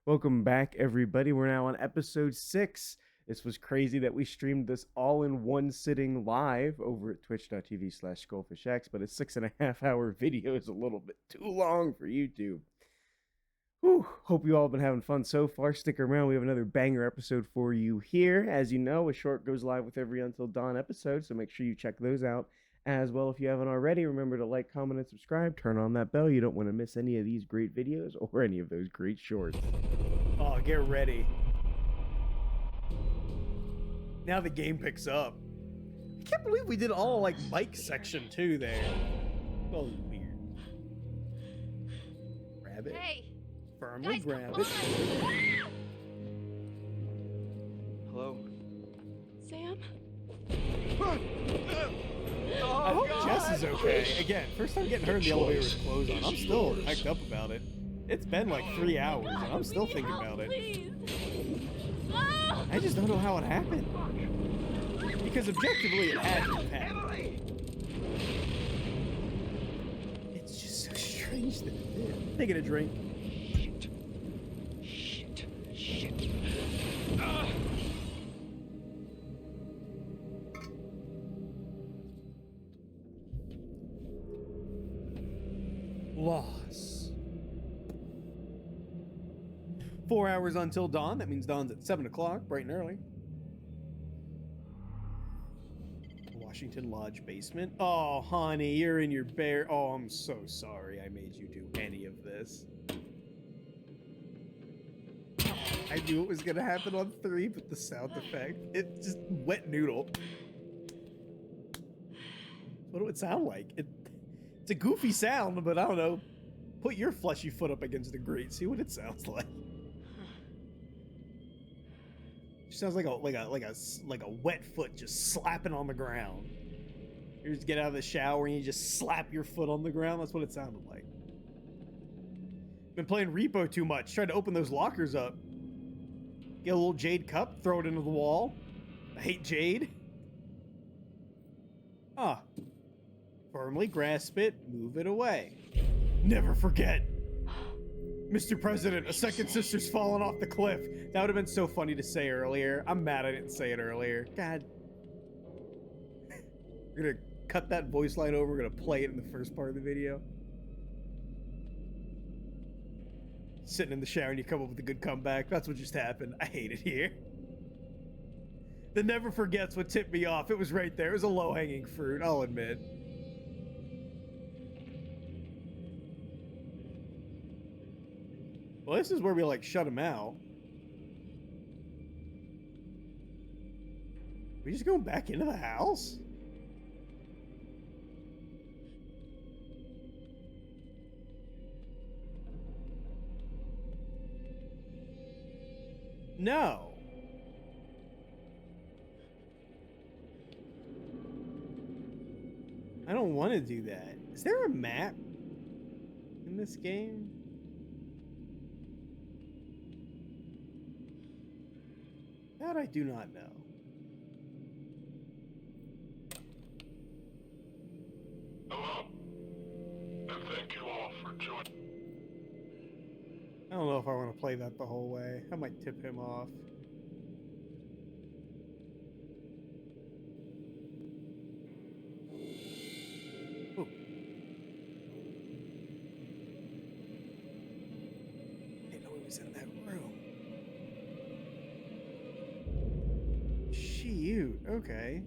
Welcome back, everybody. We're now on episode 6. This was crazy that we streamed this all in one sitting live over at twitch.tv/SkullfishX, but a 6.5 hour video is a little bit too long for YouTube. Whew, hope you all have been having fun so far. Stick around. We have another banger episode for you here. As you know, a short goes live with every Until Dawn episode, so make sure you check those out. As well, if you haven't already, remember to like, comment, and subscribe. Turn on that bell. You don't want to miss any of these great videos or any of those great shorts. Oh, get ready. Now the game picks up. I can't believe we did all, like, bike section, too, there. Oh, weird. Grab it. Hey! Firmly Guys, grab come it. Hello? Sam? I hope Jess is okay. Again, first time getting her in the elevator with clothes on. I'm still hyped up about it. It's been like 3 hours, and I'm still thinking about it. I just don't know how it happened. Because objectively, it had to have happened. It's just so strange that it did. Taking a drink. Shit. Loss. 4 hours until dawn. That means dawn's at 7 o'clock, bright and early. Washington Lodge basement. Oh, honey, you're in your bear. Oh, I'm so sorry I made you do any of this. I knew it was gonna happen on 3, but the sound effect, it's just wet noodle. What it would sound like. It's a goofy sound, but I don't know. Put your fleshy foot up against the grate, see what it sounds like. It sounds like a wet foot just slapping on the ground. You just get out of the shower and you just slap your foot on the ground. That's what it sounded like. Been playing Repo too much. Tried to open those lockers up. Get a little jade cup, throw it into the wall. I hate jade. Ah. Firmly grasp it, move it away. Never forget. Mr. President, a second sister's fallen off the cliff. That would have been so funny to say earlier. I'm mad I didn't say it earlier. God. We're gonna cut that voice line over. We're gonna play it in the first part of the video. Sitting in the shower and you come up with a good comeback. That's what just happened. I hate it here. The never forgets what tipped me off. It was right there. It was a low-hanging fruit, I'll admit. Well, this is where we, like, shut him out. We just going back into the house? No. I don't want to do that. Is there a map in this game? That I do not know. Hello, and thank you all for joining. I don't know if I want to play that the whole way. I might tip him off. Ooh. I didn't know he was in that room. Shoot, okay.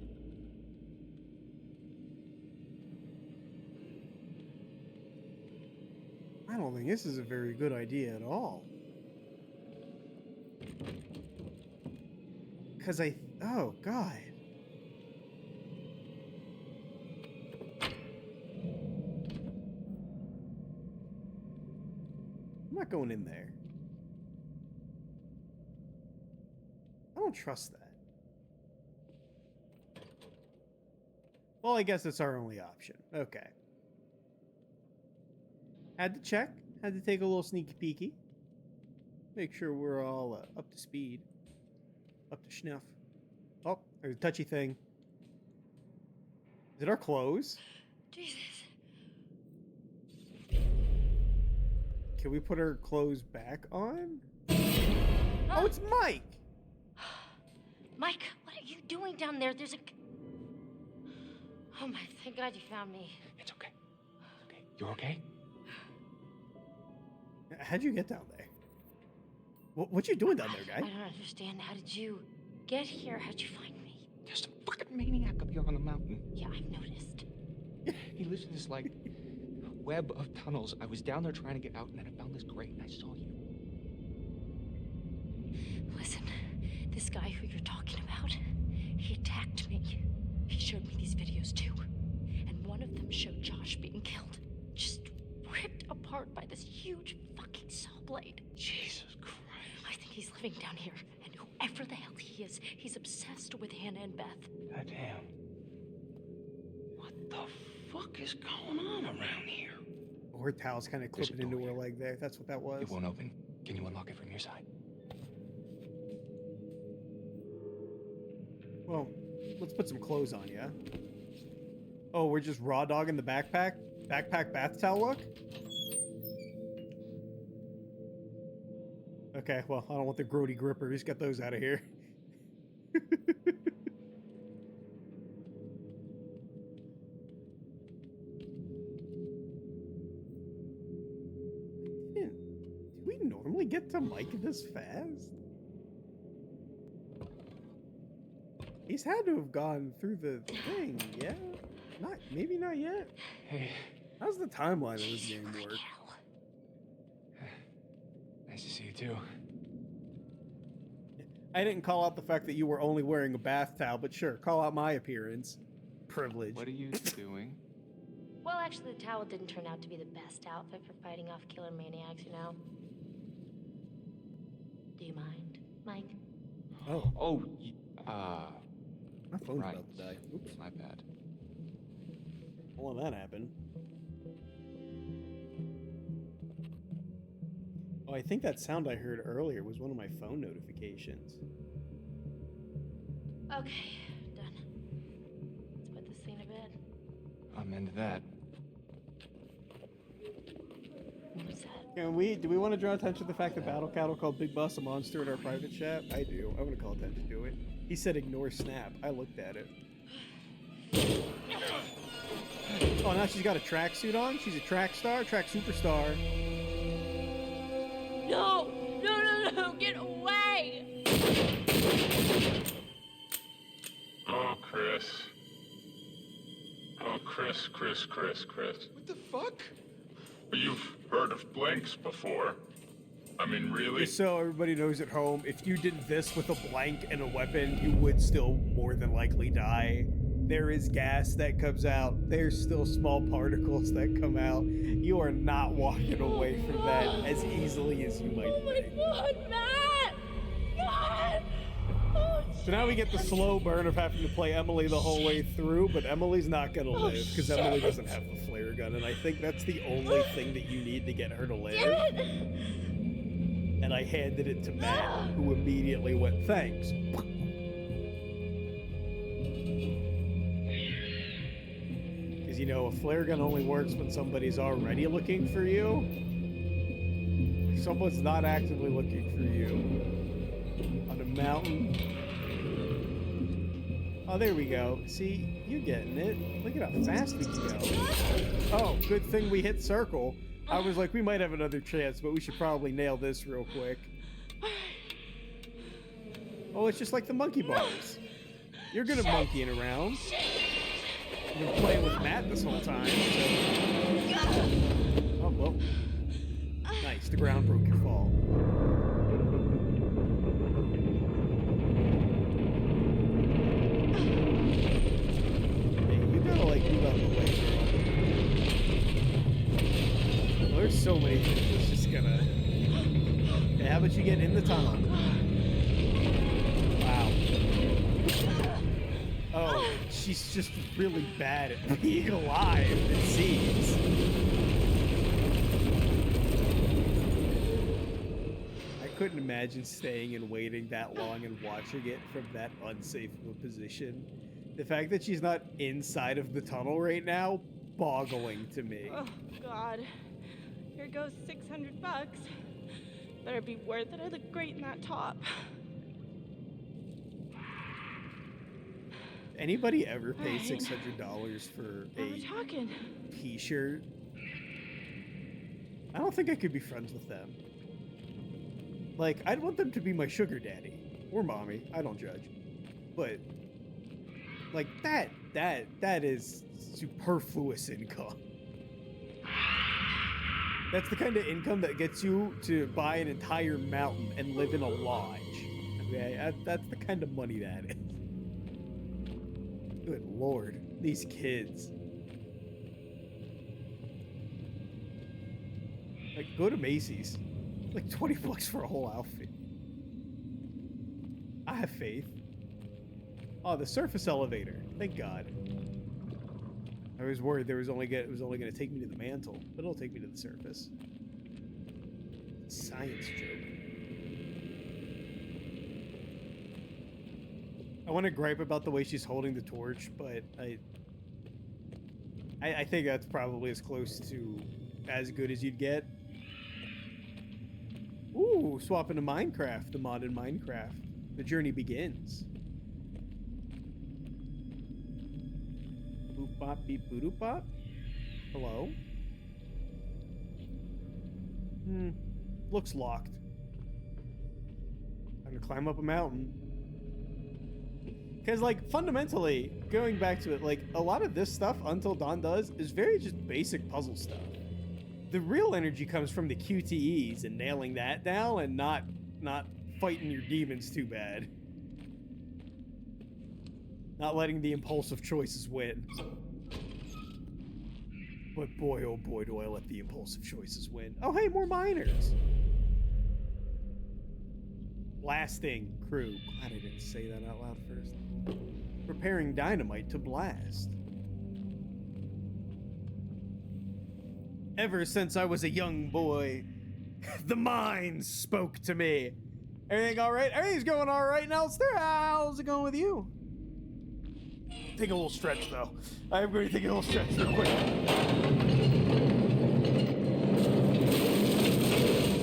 I don't think this is a very good idea at all. Cause oh God. I'm not going in there. I don't trust that. Well, I guess it's our only option. Okay. Had to check. Had to take a little sneaky peeky. Make sure we're all up to speed. Up to snuff. Oh, there's a touchy thing. Is it our clothes? Jesus. Can we put our clothes back on? Oh, it's Mike! Mike, what are you doing down there? There's a... Oh my, thank God you found me. It's okay. Okay. You're okay? How'd you get down there? What you doing down there, I guy? don't understand. How did you get here? How'd you find me? There's some fucking maniac up here on the mountain. Yeah, I've noticed. He lives in this, like, web of tunnels. I was down there trying to get out, and then I found this grate, and I saw you. Listen, this guy who you're talking about, he attacked me. He showed me these videos too. And one of them showed Josh being killed. Just ripped apart by this huge fucking saw blade. Jesus Christ. I think he's living down here. And whoever the hell he is, he's obsessed with Hannah and Beth. Goddamn. What the fuck is going on around here? Her towel's kind of There's a clipping into door her here. leg there. That's what that was. It won't open. Can you unlock it from your side? Well, let's put some clothes on, yeah? Oh, we're just raw dogging the backpack? Backpack bath towel look? Okay, well, I don't want the grody grippers. Get those out of here. Do we normally get to Mike this fast? He's had to have gone through the thing, yeah? Maybe not yet. Hey, How's the timeline of this game work? nice to see you too. I didn't call out the fact that you were only wearing a bath towel, but sure, call out my appearance. Privilege. What are you doing? Well, actually, the towel didn't turn out to be the best outfit for fighting off killer maniacs, you know? Do you mind, Mike? Oh, Oh, my phone's right. about to die. Oops. My bad. All of that happened. Oh, I think that sound I heard earlier was one of my phone notifications. Okay, done. Let's put this thing to bed. I'm into that. What's that? Do we want to draw attention to the fact that Battle Cattle called Big Boss a monster in our private chat? I do. I want to call attention to it. He said ignore snap. I looked at it. Oh, now she's got a tracksuit on? She's a track star? Track superstar. No! No, no, no! Get away! Oh, Chris. Oh, Chris. What the fuck? You've heard of blanks before. I mean, really? Just so everybody knows at home, if you did this with a blank and a weapon, you would still more than likely die. There is gas that comes out. There's still small particles that come out. You are not walking away from that as easily as you might Oh my think. God, Matt! Matt! Oh, So now we get the slow burn of having to play Emily the whole way through, but Emily's not gonna live because Emily doesn't have the flare gun, and I think that's the only thing that you need to get her to live. damn it! And I handed it to Matt, who immediately went, thanks. Because, you know, a flare gun only works when somebody's already looking for you. Someone's not actively looking for you. On a mountain. Oh, there we go. See, you're getting it. Look at how fast we can go. Oh, good thing we hit circle. I was like, we might have another chance, but we should probably nail this real quick. Oh, it's just like the monkey bars. You're good at monkeying around. You've been playing with Matt this whole time, so... Oh, well. Nice, the ground broke your fall. Hey, you gotta, like, move out of the way, girl. Well, there's so many things that's just gonna... Okay, how about you get in the tunnel? Wow. Oh, she's just really bad at being alive, it seems. I couldn't imagine staying and waiting that long and watching it from that unsafe of a position. The fact that she's not inside of the tunnel right now, boggling to me. Oh, God. Here goes $600. better be worth it. I look great in that top. Anybody ever pay Right. $600 for Now we're a talking. t-shirt? I don't think I could be friends with them. Like, I'd want them to be my sugar daddy. Or mommy. I don't judge. But, like, that is superfluous income. That's the kind of income that gets you to buy an entire mountain and live in a lodge. Okay, that's the kind of money that is. Good Lord, these kids. Like, go to Macy's. Like $20 for a whole outfit. I have faith. Oh, the surface elevator. Thank God. I was worried it was only going to take me to the mantle, but it'll take me to the surface. Science joke. I want to gripe about the way she's holding the torch, but I think that's probably as close to as good as you'd get. Ooh, swapping to Minecraft, the mod in Minecraft. The journey begins. Boop bop beep boop bop. Hello? Looks locked. I'm gonna climb up a mountain. Because, like, fundamentally, going back to it, like, a lot of this stuff, Until Dawn does, is very just basic puzzle stuff. The real energy comes from the QTEs and nailing that down and not fighting your demons too bad. Not letting the impulsive choices win. But boy, oh boy, do I let the impulsive choices win. Oh, hey, more miners! Blasting crew. Glad I didn't say that out loud first. Preparing dynamite to blast. Ever since I was a young boy, the mines spoke to me. Everything all right? Everything's going all right, Nelster. How's it going with you? Take a little stretch, though. I'm going to take a little stretch real quick.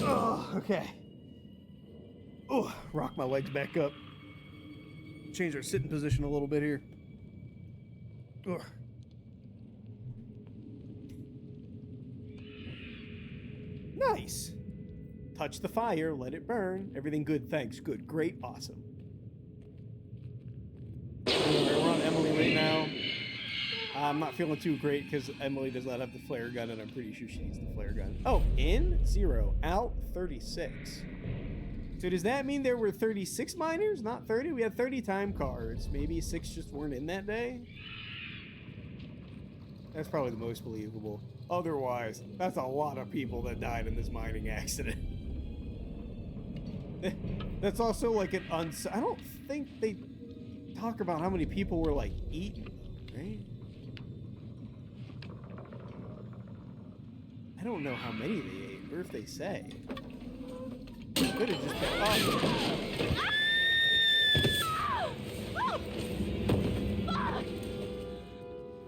Oh, okay. Oh, rock my legs back up. Change our sitting position a little bit here. Ugh. Nice. Touch the fire, let it burn. Everything good, thanks. Good, great, awesome. We're on Emily right now. I'm not feeling too great because Emily does not have the flare gun, and I'm pretty sure she needs the flare gun. Oh, in 0, out 36. So does that mean there were 36 miners, not 30? We had 30 time cards. Maybe 6 just weren't in that day? That's probably the most believable. Otherwise, that's a lot of people that died in this mining accident. That's also like an I don't think they talk about how many people were like eaten, right? I don't know how many they ate, or if they say. Could have just been.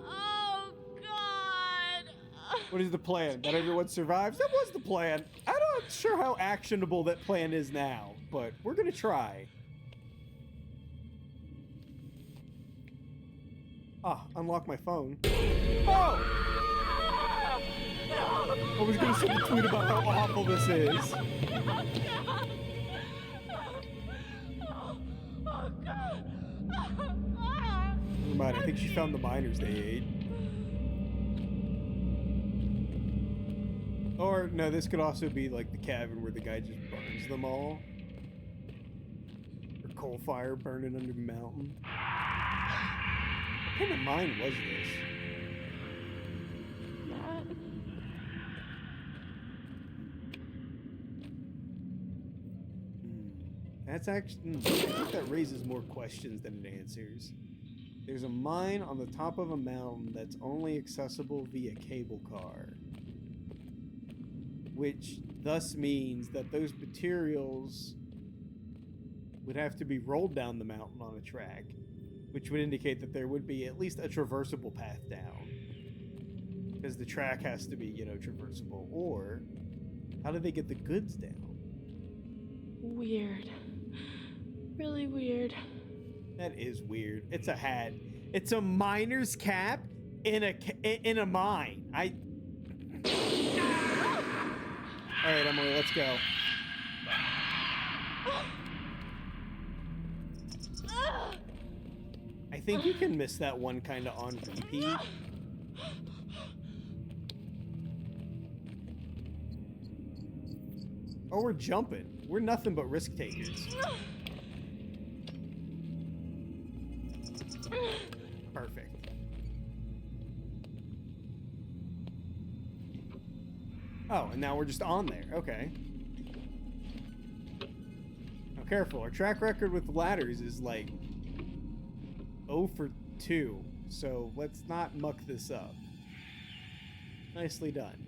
Oh, God. What is the plan? That everyone survives? That was the plan. I'm not sure how actionable that plan is now, but we're gonna try. Ah, unlock my phone. Oh! I was gonna send a tweet about how awful this is. Oh, God. Never mind, I think she found the miners they ate. Or, no, this could also be like the cabin where the guy just burns them all. Or coal fire burning under the mountain. What kind of mine was this? That's actually, I think that raises more questions than it answers. There's a mine on the top of a mountain that's only accessible via cable car. Which thus means that those materials would have to be rolled down the mountain on a track, which would indicate that there would be at least a traversable path down. Because the track has to be, traversable. Or, how do they get the goods down? weird. Really weird. That is weird. It's a hat. It's a miner's cap in a mine. All right, Emily, let's go. I think you can miss that one kind of on repeat. Or we're jumping. We're nothing but risk takers. Perfect. Oh, and now we're just on there. Okay. Now, careful. Our track record with ladders is like 0 for 2. So let's not muck this up. Nicely done.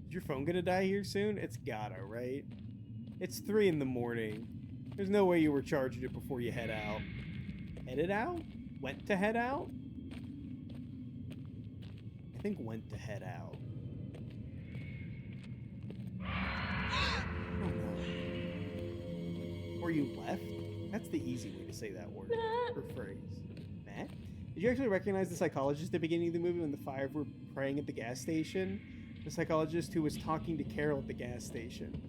Is your phone gonna die here soon? It's gotta, right? It's 3 in the morning. There's no way you were charging it before you head out. Headed out? Went to head out? I think went to head out. Oh no. Or you left? That's the easy way to say that word or phrase. Matt? Did you actually recognize the psychologist at the beginning of the movie when the five were praying at the gas station? The psychologist who was talking to Carol at the gas station.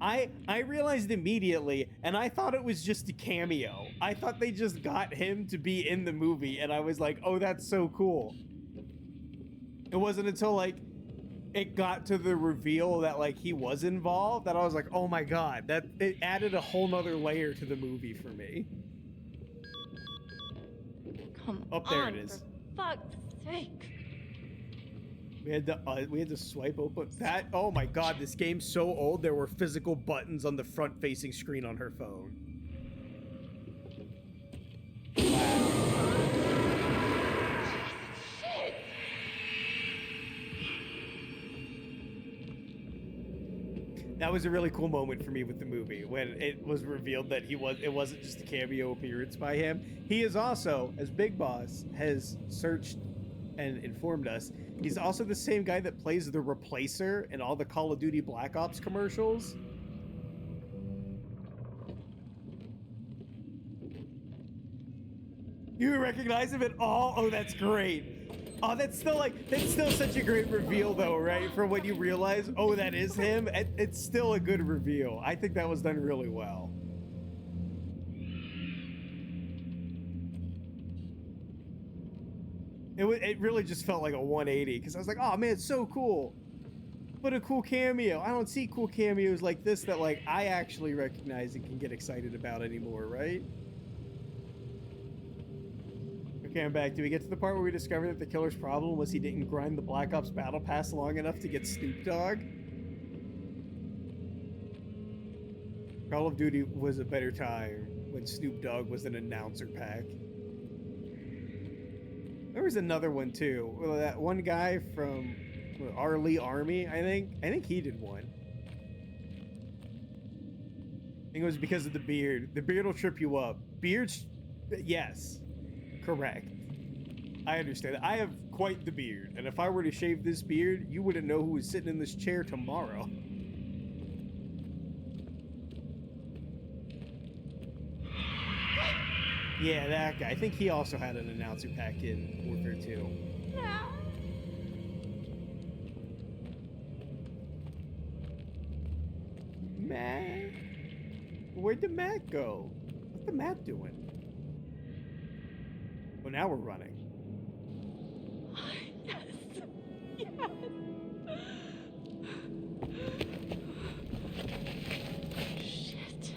I realized immediately, and I thought it was just a cameo. I thought they just got him to be in the movie, and I was like, oh, that's so cool. It wasn't until, like, it got to the reveal that, like, he was involved that I was like, oh my god, that it added a whole nother layer to the movie for me. Come Oh, there on, it is. for fuck's sake. We had to swipe open that. Oh my god, this game's so old. There were physical buttons on the front-facing screen on her phone. Wow. Shit. That was a really cool moment for me with the movie when it was revealed that it wasn't just a cameo appearance by him. He is also, as Big Boss has searched and informed us, he's also the same guy that plays the Replacer in all the Call of Duty Black Ops commercials. You recognize him at all? Oh, that's great. Oh, that's still such a great reveal though, right? For when you realize, oh, that is him. It's still a good reveal. I think that was done really well. It really just felt like a 180 because I was like, oh man, it's so cool. What a cool cameo. I don't see cool cameos like this that like I actually recognize and can get excited about anymore, right? Okay, I'm back. Do we get to the part where we discover that the killer's problem was he didn't grind the Black Ops Battle Pass long enough to get Snoop Dogg? Call of Duty was a better time when Snoop Dogg was an announcer pack. There was another one too. Well, that one guy from Lee Army, I think he did one. I think it was because of the beard. The beard will trip you up. Beards, yes, correct. I understand. I have quite the beard, and if I were to shave this beard, you wouldn't know who was sitting in this chair tomorrow. Yeah, that guy. I think he also had an announcer pack in Warfare 2. Matt? Where'd the Matt go? What's the Matt doing? Well, now we're running. Yes. Yes. Shit.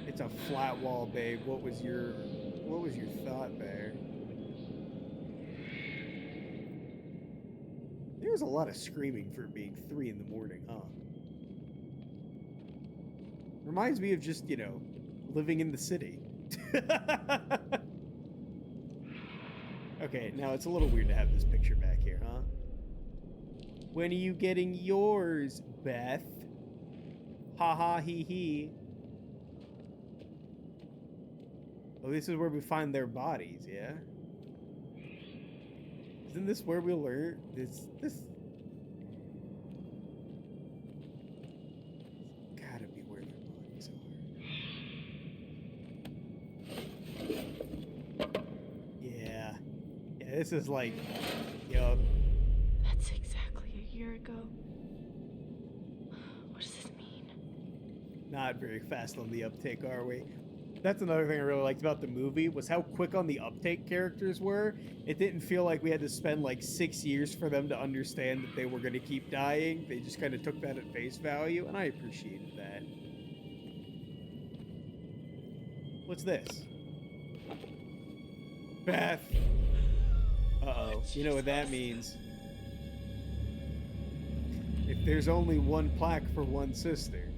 It's a flat wall, babe. What was your thought there? There was a lot of screaming for it being 3 in the morning, huh? Reminds me of just, you know, living in the city. Okay, now it's a little weird to have this picture back here, huh? When are you getting yours, Beth? Ha ha hee hee. Oh, this is where we find their bodies, yeah? Isn't this where we learn this? God, This is like, yup. That's exactly a year ago. What does this mean? Not very fast on the uptake, are we? That's another thing I really liked about the movie, was how quick on the uptake characters were. It didn't feel like we had to spend like 6 years for them to understand that they were going to keep dying. They just kind of took that at face value, and I appreciated that. What's this? Beth. Uh-oh. You know what that means. If there's only one plaque for one sister.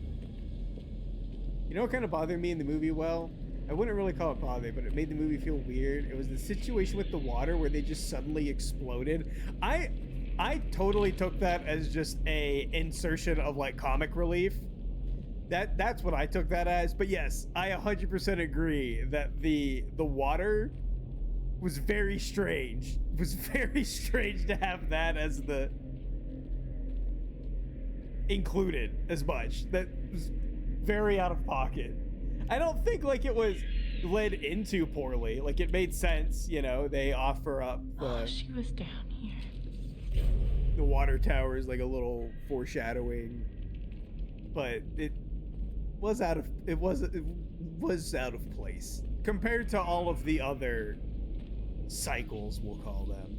You know what kind of bothered me in the movie? Well, I wouldn't really call it bother, but it made the movie feel weird. It was the situation with the water where they just suddenly exploded. I totally took that as just a insertion of like comic relief. That's what I took that as. But yes, I 100% agree that the water was very strange. It was very strange to have that as the included as much. That was very out of pocket. I don't think like it was led into poorly. Like it made sense, you know. They offer up Oh, she was down here. the water tower is like a little foreshadowing, but it was out of place compared to all of the other cycles, we'll call them.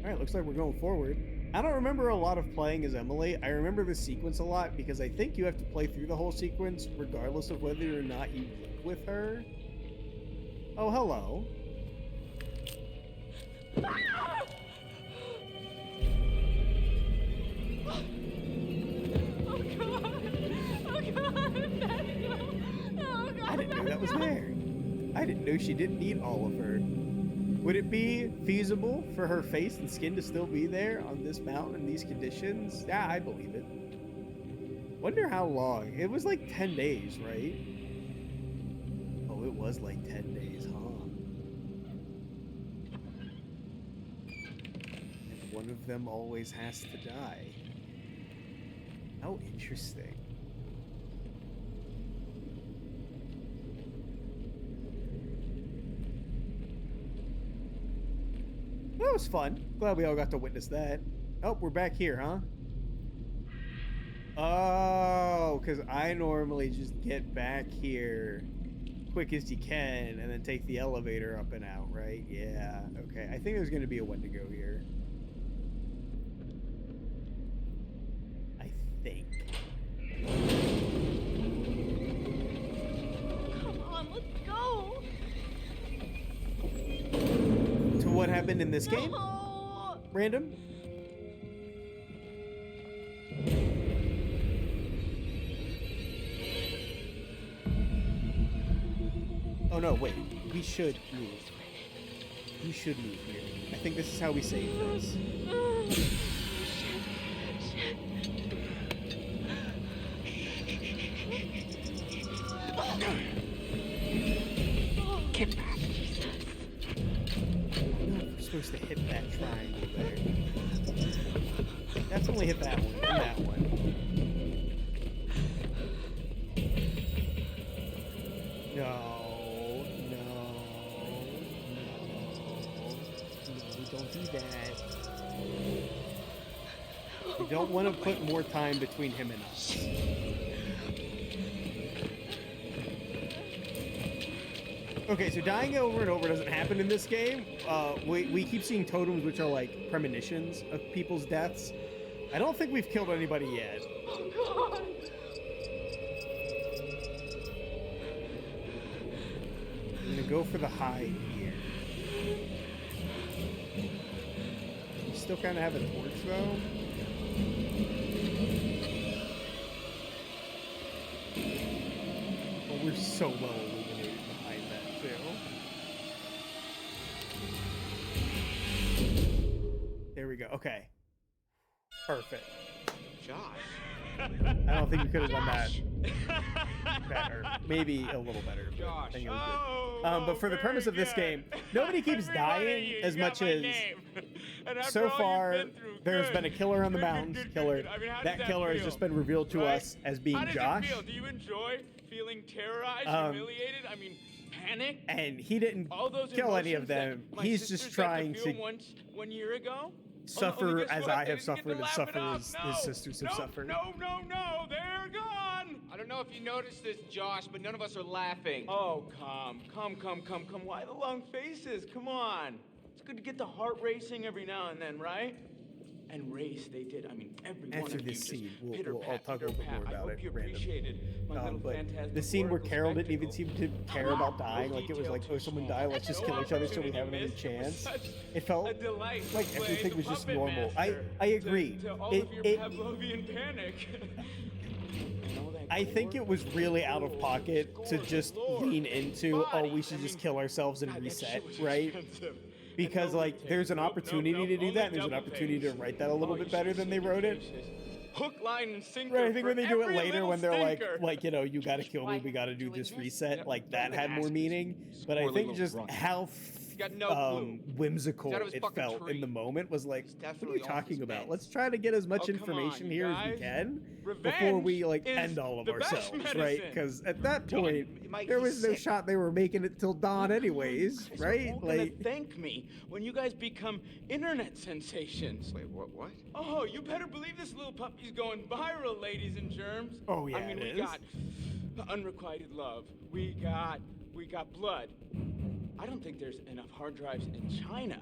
All right, looks like we're going forward. I don't remember a lot of playing as Emily. I remember the sequence a lot because I think you have to play through the whole sequence regardless of whether or not you live with her. Oh, hello. Oh god! Oh god! Daniel! Oh god! I didn't know that was there. I didn't know she didn't need all of her. Would it be feasible for her face and skin to still be there on this mountain in these conditions? Yeah, I believe it. Wonder how long. It was like 10 days, right? Oh, it was like 10 days, huh? And one of them always has to die. How interesting. That was fun. Glad we all got to witness that. Oh, we're back here, huh? Oh, because I normally just get back here quick as you can and then take the elevator up and out, right? Yeah, okay. I think there's going to be a Wendigo here. I think. Come on, let's go! To what happened in this game? No! Random? Oh no, wait. We should move. We should move here. I think this is how we save this. Get back. No, we're supposed to hit that triangle there. That's only hit that one, and that one. No, don't do that. We don't want to put more time between him and us. Okay, so dying over and over doesn't happen in this game. We keep seeing totems which are like premonitions of people's deaths. I don't think we've killed anybody yet. Oh god! I'm gonna go for the hide here. We still kind of have a torch though. But we're so well illuminated behind that too. There we go. Okay. Perfect. Josh. I don't think we could have done that better. Maybe a little better. But I think it was good. But for the premise of this game, nobody keeps dying as much as so far. There's been a killer on the mountains. That killer has just been revealed to us as being How does Josh. it feel? Do you enjoy feeling terrorized, humiliated? I mean, panic? And he didn't All those kill any of emotions that them. my He's sisters just got trying feel to one year ago. suffer guess as what? I They have didn't get suffered to and laugh suffer it off. as No, his sisters have no, suffered. No, they're gone. I don't know if you noticed this, Josh, but none of us are laughing. Oh, come. Why the long faces? Come on. It's good to get the heart racing every now and then, right? And race, they did. I mean, every one After of this you scene, just I'll talk a little bit more I about hope it. you Random. appreciated my little But phantasmagorical the scene where Carol didn't even spectacle. seem to care about dying, like it was like, oh, someone died, let's just kill each other so we have another chance. It felt A delight to like play everything the was just puppet normal. master I agree. To all It- of your it- Pavlovian panic. I think it was really out of pocket to just lean into, oh, we should just kill ourselves and reset, right? Because like there's an opportunity to do that, and there's an opportunity to write that a little bit better than they wrote it. Hook, line, and sinker. Right, I think when they do it for every later, little when they're stinker. like, you know, you gotta kill me, we gotta do this reset, like that had more meaning. But I think just how got no clue. whimsical He's out of his it fucking felt in tree. the moment was like, He's what are definitely you off talking his about? meds. Let's try to get as much Oh, come information on, here as we guys. can Revenge before we like is end all of the best ourselves, right? medicine. Because at that point, Mike, there he's was no sick. shot they were making it till dawn anyways, You guys right? are all gonna Like, thank me when you guys become internet sensations. Wait, what? Oh, you better believe this little puppy's going viral, ladies and germs. Oh, yeah, I mean, it we is. got unrequited love. We got blood. I don't think there's enough hard drives in China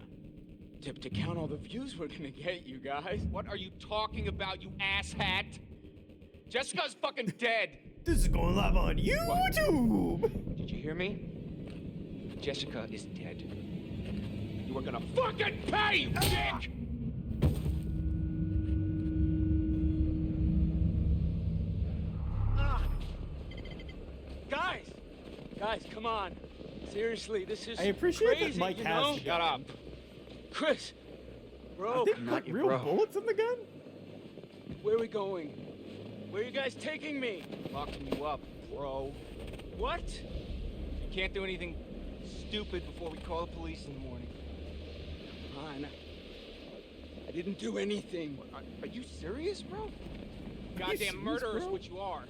to count all the views we're gonna get, you guys. What are you talking about, you asshat? Jessica's fucking dead. this is going live on YouTube. Did you hear me? Jessica is dead. You are gonna fucking pay, you dick! Guys, come on. Seriously, this is I appreciate crazy, that Mike you has know? the Shut gun. up. Chris, bro, Are they not put your real bro. bullets in the gun? where are we going? Where are you guys taking me? Locking you up, bro. What? You can't do anything stupid before we call the police in the morning. Come on. I didn't do anything. Are you serious, bro? you Goddamn serious, murderer is bro? what you are.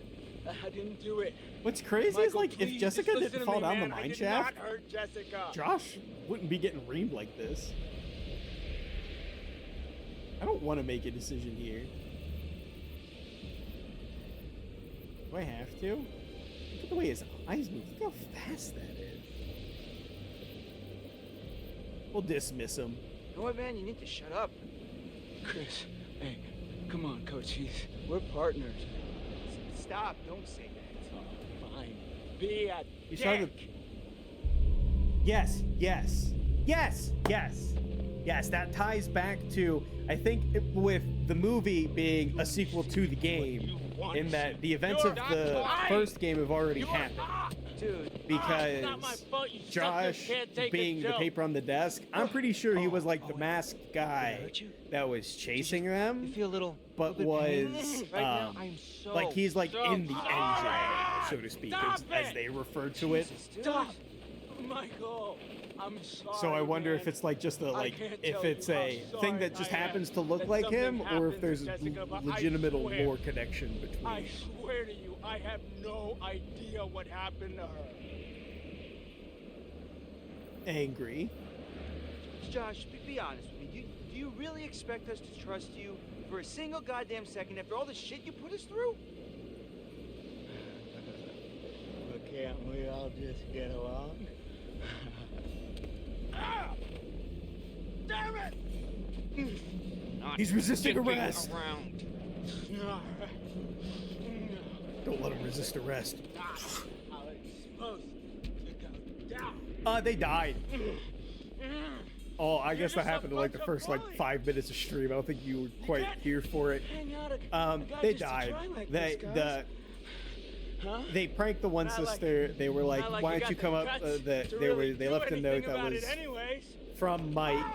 I didn't do it. What's crazy is Michael, like if please, Jessica just listen didn't to fall me, down the man. I mine did shaft, not hurt Jessica. Josh wouldn't be getting reamed like this. I don't want to make a decision here. Do I have to? Look at the way his eyes move. Look how fast that is. We'll dismiss him. You know what, man? You need to shut up. Chris, hey, come on, Coach. We're partners. Stop. Don't say that. Fine. Be a You saw the- dick. Yes, yes, yes, yes, yes. That ties back to, I think, with the movie being a sequel to the game, in that the events of the first game have already happened. Dude, Because it's not my fault you Josh, suckers can't take a being the joke. paper on the desk, I'm pretty sure he was like the masked guy that was chasing You them, feel a little. but little bit was pain? Right now, I am so. like he's like so in the sorry. engine, so to speak, Stop as it! they refer to it. Jesus, dude. Stop! Michael, I'm sorry. So I wonder if man. it's like just a like can't if tell it's you how a thing sorry that just I am happens to look that like something him, or happened if there's to Jessica, but I legitimate swear- lore connection between. I swear to you, I have no idea what happened to her. Angry. Josh, be honest with me. Do you really expect us to trust you for a single goddamn second after all the shit you put us through? But can't we all just get along? Ah! Damn it! Not He's resisting dipping arrest. Around. Don't let him resist arrest. How it's supposed to go down. They died. Oh, I guess just that a happened in like the bunch of first like bullies. 5 minutes of stream. I don't think you were quite can't here for it. Hang out a guy They just to died. try like They this, guys. Huh? they pranked the one Not like- sister. They were like, Not like "Why you don't you got come the up?" guts That to they really were. They do left a note anything that about was it anyways. from Mike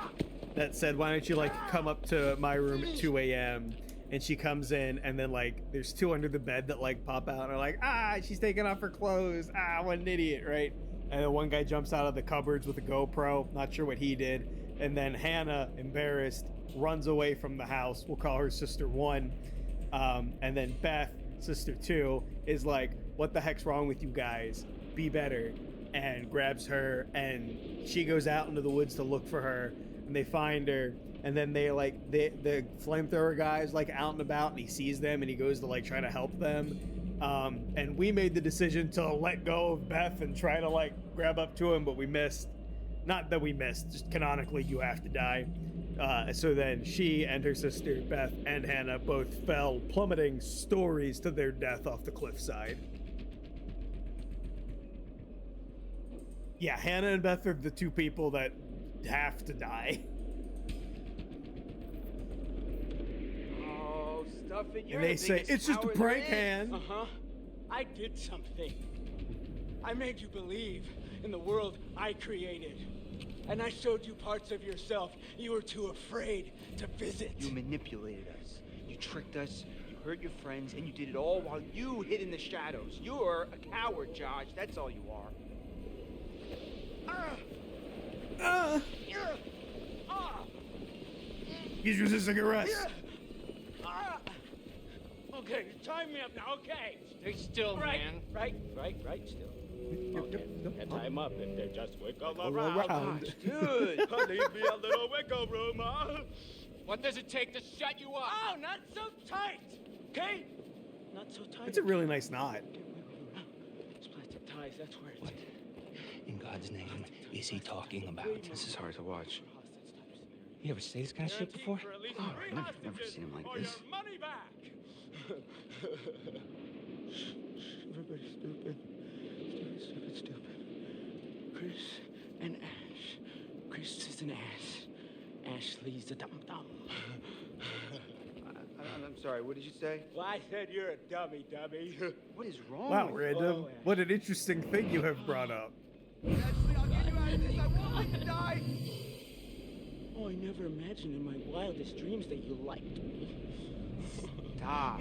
that said, "Why don't you like come up to my room at 2 a.m. and she comes in, and then like there's two under the bed that like pop out and are like, she's taking off her clothes. What an idiot, right? And then one guy jumps out of the cupboards with a GoPro, not sure what he did. And then Hannah, embarrassed, runs away from the house. We'll call her Sister 1. And then Beth, Sister 2, is like, what the heck's wrong with you guys? Be better. And grabs her, and she goes out into the woods to look for her, and they find her. And then they like, the flamethrower guy's like out and about, and he sees them, and he goes to like try to help them. And we made the decision to let go of Beth and try to like grab up to him, but we missed. Not that we missed, just canonically you have to die. So then she and her sister Beth and Hannah both fell, plummeting stories to their death off the cliffside. Yeah, Hannah and Beth are the two people that have to die. Oh, stuff it. And they say, it's just a prank, Han. I did something. I made you believe in the world I created. And I showed you parts of yourself you were too afraid to visit. You manipulated us. You tricked us. You hurt your friends, and you did it all while you hid in the shadows. You're a coward, Josh. That's all you are. He's resisting arrest. Okay, time me up now, okay. Stay still, man. Right, still. Okay, Yep. tie him up if they just wiggle Wiggle around. around. Dude. Leave me a little wiggle room, huh? What does it take to shut you up? Oh, not so tight, okay? Not so tight. It's a really nice knot. It's plastic ties, that's where it's... In God's name, is he talking about? This is hard to watch. You ever say this kind of shit before? Oh, I've never seen him like this. Your money back. Everybody's stupid. Stupid. Chris and Ash. Chris is an ass. Ashley's a dum-dum. I'm sorry, what did you say? Well, I said you're a dummy. What is wrong Wow, with you? random. What an interesting thing you have brought up. Ashley, I'll get you out of this. I won't let you die. Oh, I never imagined in my wildest dreams that you liked me. Stop.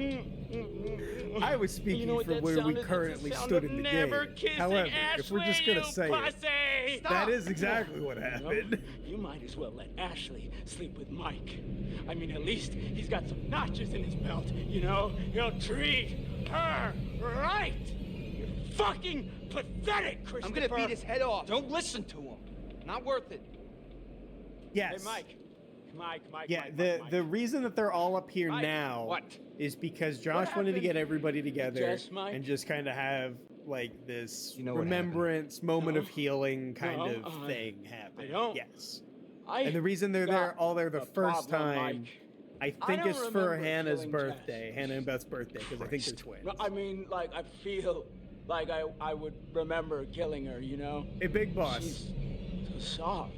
I was speaking from where we currently stood in the game. However, if we're just gonna say it, that is exactly what happened. You might as well let Ashley sleep with Mike. I mean, at least he's got some notches in his belt, you know? He'll treat her right. You're fucking pathetic, Christopher. I'm gonna beat his head off. Don't listen to him. Not worth it. Yes. Hey, Mike. Yeah, Mike. the reason that they're all up here Mike, now what? is because Josh wanted to happened? get everybody together Yes, Mike? and just kind of have like this You know what remembrance, moment of No. healing kind No, of thing happen. I don't. Yes. I And the reason they're got all there the a first problem, time, Mike. I I think don't it's for remember Hannah's killing birthday, Jess. Hannah and Beth's birthday, because I think they're twins. No, I mean, like, I feel like I would remember killing her, you know? Hey, Big Boss, She's so soft.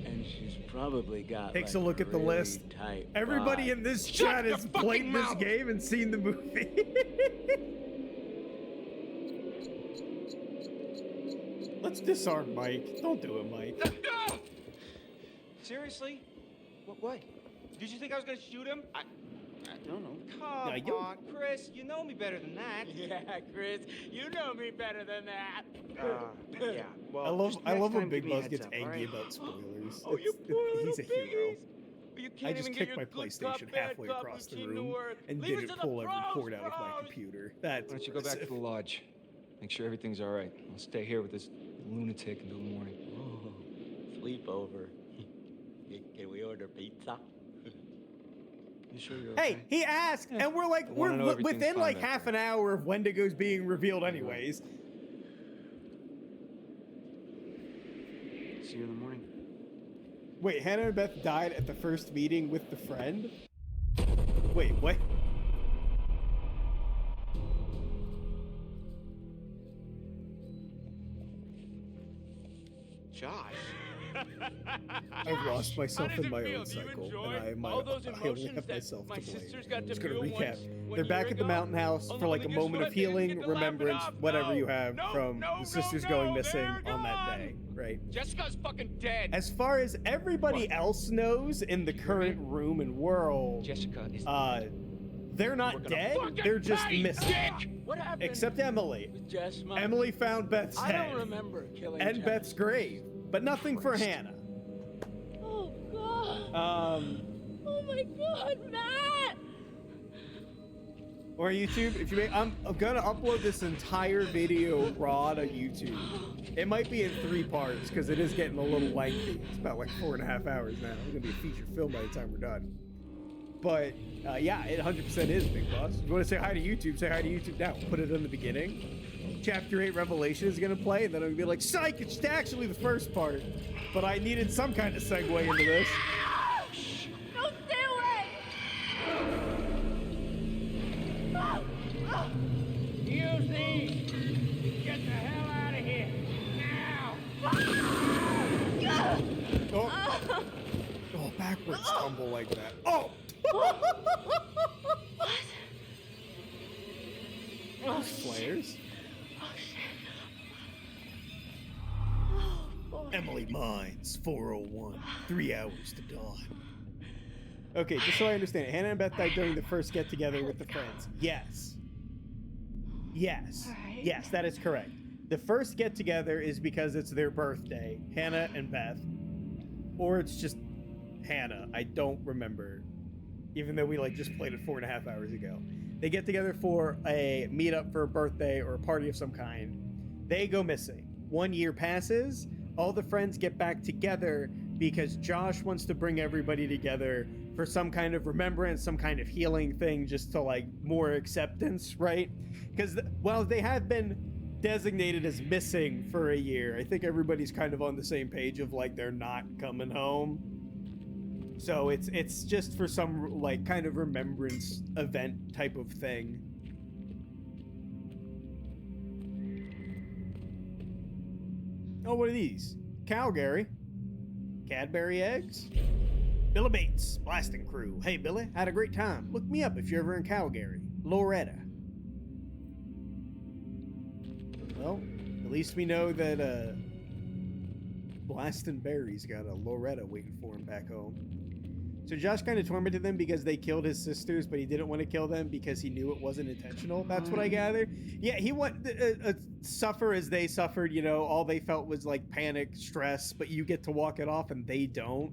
And she's probably got takes like, a look at the really list. tight Everybody butt. in this Shut chat your has fucking played this mouth! game and seen the movie. Let's disarm Mike. Don't do it, Mike. Seriously? What? Did you think I was gonna shoot him? I don't know. Come No, you- on, Chris. You know me better than that. Yeah, Chris, you know me better than that. Yeah. Well, I love just when next time, Big give me a Boss heads gets up, angry all right? about spoilers. Oh, you It's- poor he's a little hero. piggies. You can't I just even get kicked your my good PlayStation cop, bad halfway cop across the routine to room work. and Leave it didn't to the pull every pros, cord out of my bros. computer. That's Why don't you go back to impressive. the lodge? Make sure everything's all right. I'll stay here with this lunatic until the morning. Oh, sleepover. Can we order pizza? You sure you're Hey, okay? he asked, and we're like, I wanna know we're everything's within fine like back half there. an hour of Wendigo's being revealed, anyways. See you in the morning. Wait, Hannah and Beth died at the first meeting with the friend? Wait, what? Josh. I've lost myself How does in my it feel? own Do you cycle, enjoy and all those I only emotions have that myself my to blame. sisters got I'm just to gonna feel recap. once one They're back year at the ago? mountain house for like a Only moment guess of what? They didn't healing, get to laugh it remembrance, off. whatever No. you have No, from no, the sisters no, going no, missing they're on that gone. day, right? Jessica's fucking dead. As far as everybody else knows in the current room and world, Jessica is they're not dead. They're just missing. What happened? Except Emily. Jess, my... Emily found Beth's I head don't remember killing and Jess. Beth's grave, but nothing for Hannah. Oh, God. Oh, my God, Matt. Or YouTube, if you make, I'm gonna upload this entire video raw to YouTube. It might be in 3 parts because it is getting a little lengthy. It's about like 4.5 hours now. It's gonna be a feature film by the time we're done. But yeah, it 100% is, Big Boss. If you want to say hi to YouTube, say hi to YouTube now. Put it in the beginning. Chapter 8 Revelation is gonna play, and then I'm gonna be like, psych, it's actually the first part. But I needed some kind of segue into this. No, stay away. You see? Get the hell out of here. Now! Oh, backwards tumble like that. Oh! What? Flares. Oh, shit. Oh, boy. Emily Mines, 401, 3 hours to dawn. Okay, just so I understand it, Hannah and Beth died during the first get-together with the friends. Yes. Yes. Alright. Yes, that is correct. The first get-together is because it's their birthday, Hannah and Beth. Or it's just Hannah. I don't remember. Even though we like just played it 4.5 hours ago. They get together for a meetup for a birthday or a party of some kind. They go missing. 1 year passes. All the friends get back together because Josh wants to bring everybody together for some kind of remembrance, some kind of healing thing, just to like more acceptance, right? Because while they have been designated as missing for a year, I think everybody's kind of on the same page of like they're not coming home. So it's just for some like kind of remembrance event type of thing. Oh, what are these? Calgary. Cadbury eggs? Billy Bates, blasting crew. Hey, Billy, had a great time. Look me up if you're ever in Calgary. Loretta. Well, at least we know that, Blasting Barry's got a Loretta waiting for him back home. So Josh kind of tormented them because they killed his sisters, but he didn't want to kill them because he knew it wasn't intentional. That's what I gather. Yeah, he wanted suffer as they suffered, you know, all they felt was like panic, stress, but you get to walk it off and they don't.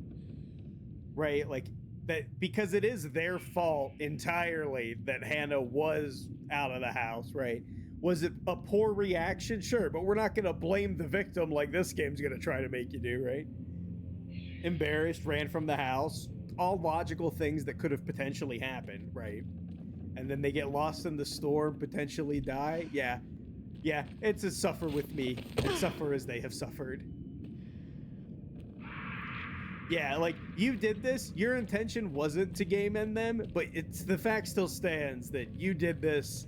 Right? Like that, because it is their fault entirely that Hannah was out of the house, right? Was it a poor reaction? Sure, but we're not going to blame the victim like this game's going to try to make you do, right? Embarrassed, ran from the house. All logical things that could have potentially happened, right? And then they get lost in the storm, potentially die. Yeah, it's a suffer with me and suffer as they have suffered. Yeah, like, you did this, your intention wasn't to game end them, but it's the fact still stands that you did this.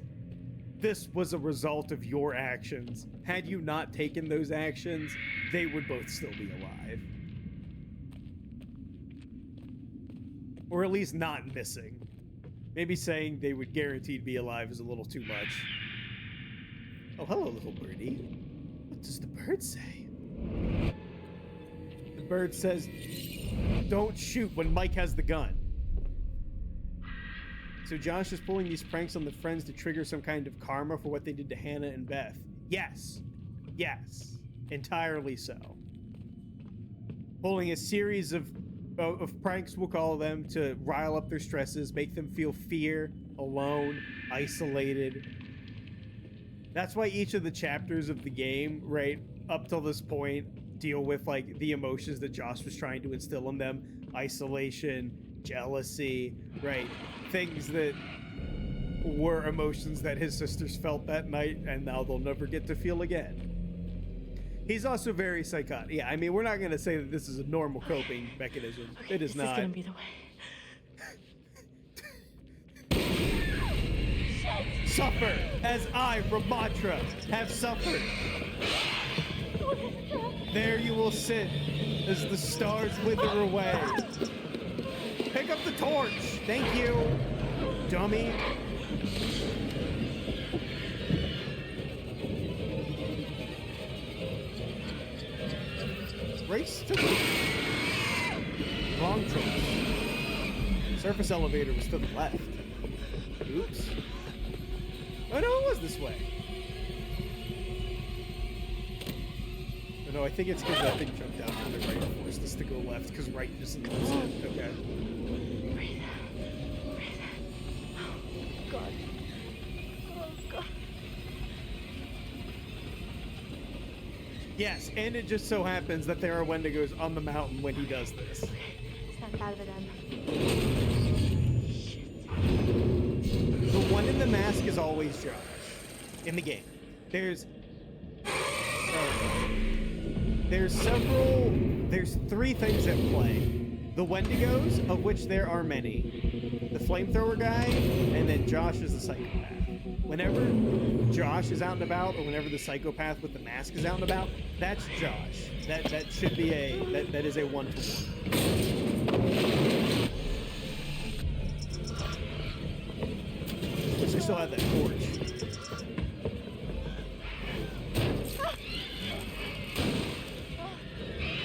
This was a result of your actions. Had you not taken those actions, they would both still be alive. Or at least not missing. Maybe saying they would guaranteed be alive is a little too much. Oh, hello, little birdie. What does the bird say? The bird says, don't shoot when Mike has the gun. So Josh is pulling these pranks on the friends to trigger some kind of karma for what they did to Hannah and Beth. Yes. Yes. Entirely so. Pulling a series of pranks, we'll call them, to rile up their stresses, make them feel fear, alone, isolated. That's why each of the chapters of the game, right, up till this point, deal with, like, the emotions that Josh was trying to instill in them. Isolation, jealousy, right? Things that were emotions that his sisters felt that night, and now they'll never get to feel again. He's also very psychotic. Yeah, I mean, we're not going to say that this is a normal coping mechanism. Okay, it is not. This is going to be the way. Suffer as I, Ramatra, have suffered. There you will sit as the stars wither away. Pick up the torch. Thank you, dummy. race to the wrong choice. Surface elevator was to the left. Oops. Oh no, it was this way. Oh no, I think it's because that thing jumped out from the right and forced us to go left because right just knows it. Okay. Breathe. Breathe. Oh, God. Oh, God. Yes, and it just so happens that there are Wendigos on the mountain when he does this. Snap out of it, Em. The one in the mask is always Josh in the game. There's three things at play. The Wendigos, of which there are many. The flamethrower guy, and then Josh is the psychopath. Whenever Josh is out and about, or whenever the psychopath with the mask is out and about, that's Josh. That should be that is a 1-to-1. Wish I still had that torch.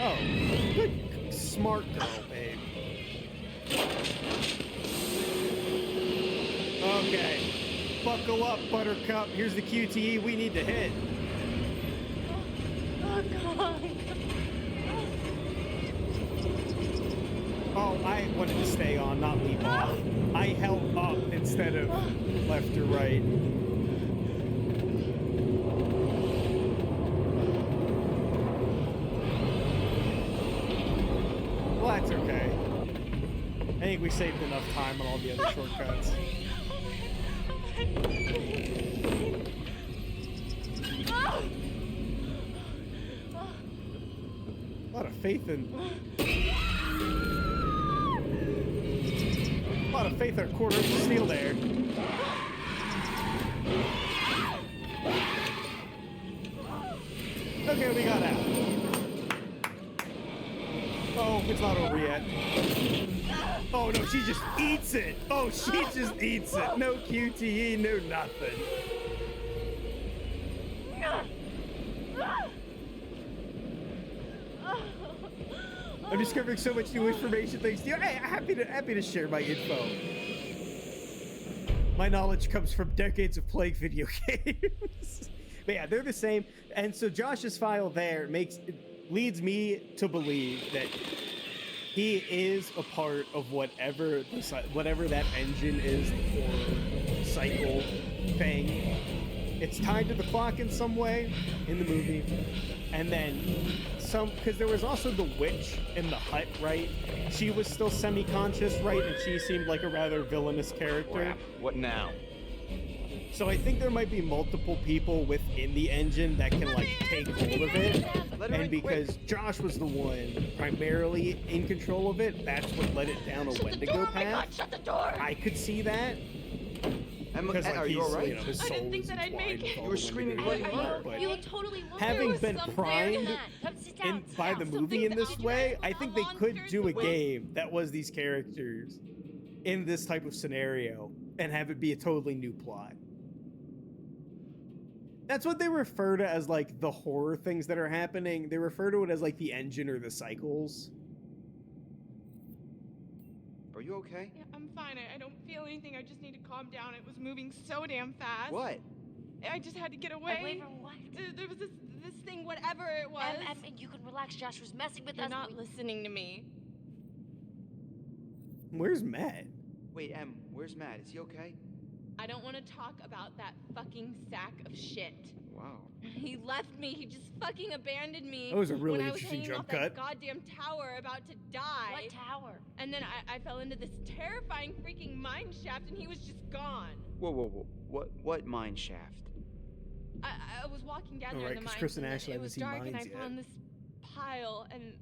Oh, good, smart girl, babe. Okay, buckle up, Buttercup. Here's the QTE we need to hit. Oh, God. Oh, I wanted to stay on, not leap off. I held up instead of left or right. Well, that's okay. I think we saved enough time on all the other shortcuts. A lot of faith in... A lot of faith in a quarter inch of steel there. Okay, we got out. Oh, it's not over yet. Oh no, she just eats it. Oh, she just eats it. No QTE, no nothing. I'm discovering so much new information thanks to you. Hey, happy to share my info. My knowledge comes from decades of playing video games. But yeah, they're the same. And so Josh's file there leads me to believe that he is a part of whatever that engine is, the horror cycle thing. It's tied to the clock in some way in the movie. And then because there was also the witch in the hut, right? She was still semi-conscious, right? And she seemed like a rather villainous character. Crap. What now? So I think there might be multiple people within the engine that can like take hold of it. And because Josh was the one primarily in control of it, that's what led it down a Wendigo path. Shut the door! I could see that. Emma, are you alright? His I didn't soul think is that I'd make entwined with it. all You were the screaming Wendigo bloody lore, murder. but You look totally wounded. having was been something primed there. Come sit down. by the movie in this way, I think they could do a game that was these characters in this type of scenario and have it be a totally new plot. That's what they refer to as like the horror things that are happening. They refer to it as like the engine or the cycles. Are you okay? Yeah, I'm fine. I don't feel anything. I just need to calm down. It was moving so damn fast. What? I just had to get away. Away from what? There was this thing, whatever it was. And you can relax. Josh was messing with You're us. not listening to me. Where's Matt? Wait, Em, where's Matt? Is he okay? I don't want to talk about that fucking sack of shit. Wow. He left me. He just fucking abandoned me. That was a really when I was interesting hanging jump off that cut. goddamn tower about to die. What tower? And then I fell into this terrifying freaking mine shaft, and he was just gone. Whoa. What mine shaft? I was walking down Oh, there right, in the 'cause mines, Chris and and Ashley it haven't was seen dark, and I mines yet. found this pile, and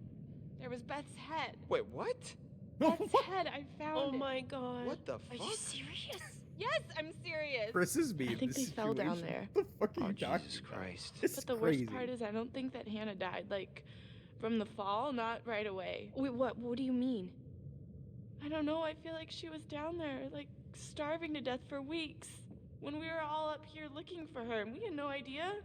there was Beth's head. Wait, what? Beth's head. I found it. Oh my god. What the Are fuck? you serious? Yes, I'm serious. Chris is being I think they fell down there. What the fuck are Oh, you talking Jesus about? Christ. This is But the crazy. worst part is I don't think that Hannah died, like, from the fall, not right away. Wait, what do you mean? I don't know, I feel like she was down there, like, starving to death for weeks. When we were all up here looking for her, and we had no idea.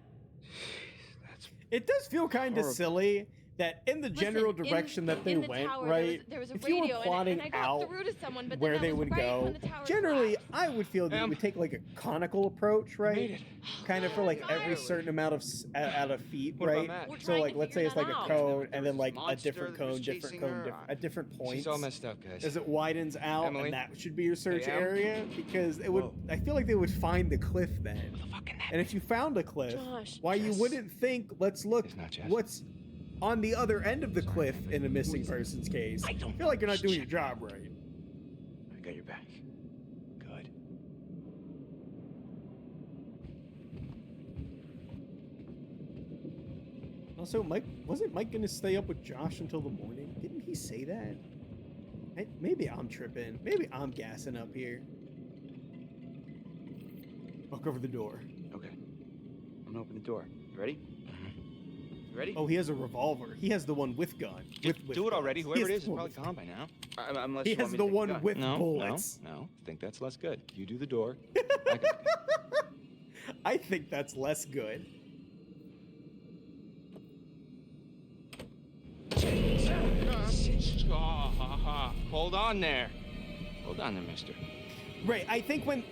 That's It does feel kind of Horrible. silly that in the Listen, general direction that they in the went, tower, right? there was a If you radio, were plotting and I got out through to someone, but where then that they was would right go, when the tower generally, collapsed. I would feel that you would take like a conical approach, I right? made it. Kind of for like every Finally. certain amount of out of feet, What about right? Matt? We're So trying like, to let's say figure it's like that a out. cone, and then There was like this a monster different that was cone, different chasing cone, her. at different points. She's all messed up, guys. As it widens out, Emily? and that should be your search Em? area, because it would. Whoa. I feel like they would find the cliff then. What the fuck can that And if you found a cliff, Josh. why you Jess. wouldn't think, let's look It's not Jess. what's on the other end of the cliff in a missing person's case. I don't feel like you're not know. doing your job right. I got your back. Good. Also, wasn't Mike gonna stay up with Josh until the morning? Didn't he say that? Maybe I'm tripping. Maybe I'm gassing up here. Walk over the door. Okay. I'm gonna open the door. You ready? You ready? Oh, he has a revolver. He has the one with gun. Just with do it guns. already. He Whoever has it is is the one probably with gone by now. Unless He you want has me the to take one gun. with No, bullets. no. Think that's less good. You do the door. I got I think that's less good. Hold on there. Hold on there, mister. Right. I think in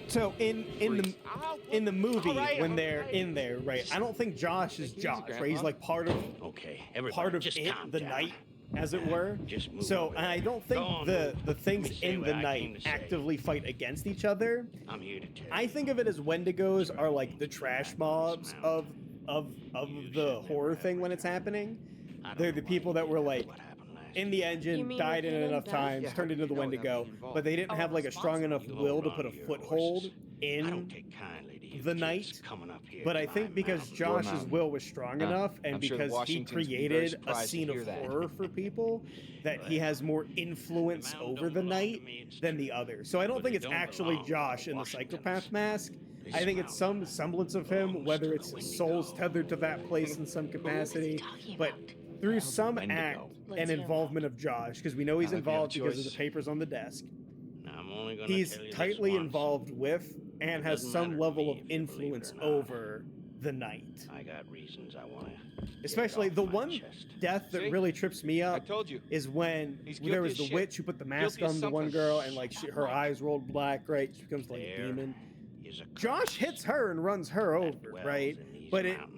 the movie when they're in there, right? I don't think Josh is Take it easy, Josh, right? He's Grandpa. like part of Okay, everybody, part of just it, calm the down. night, as it were. Just move So over and I there. don't think Go on, the move. the things Let me say in what the I night came to say. actively fight against each other. I'm here to tell I you. think of it as Wendigos are like the trash mobs of the horror thing when it's happening. I don't They're know the why people you that were did like what happened last in the year. You engine, mean died in with it him enough death? times, Yeah, turned how into do the you know without Wendigo, being involved? but they didn't Oh, have like a strong enough responsible. will to Hold put a on to your foothold horses. I don't in take kindly to you the kids night, coming up here but to I my think because mountain. Your Josh's mountain. will was strong Yeah. enough, and I'm sure the because he Washingtons would be very created a surprised to scene of hear that. horror for people, that he has more influence mountain over don't the belong to night me, it's than the true. other. So I don't But think it it's don't actually belong to Josh the in the Washingtons. psychopath mask. This I think it's some mountain semblance of him, belongs whether to it's the his soul's Wendigo. tethered to that place in some capacity, talking but about? through some Wendigo. act Let's and hear him involvement of Josh, because we know he's Not like we have a involved because of the choice. papers on the desk. Now, I'm only gonna He's tell you this tightly once. involved with and It has doesn't some matter to level me of if you believe it influence or not. over the night. I got reasons I want to. Especially the one death that See? really trips me I up told you. is when He's there guilty was as the shit. witch who put the mask Guilty as on the one something. girl and like her eyes rolled black, right? She becomes like a There demon. is a Josh curse hits her and runs her that over, dwells right? in these But it mountains.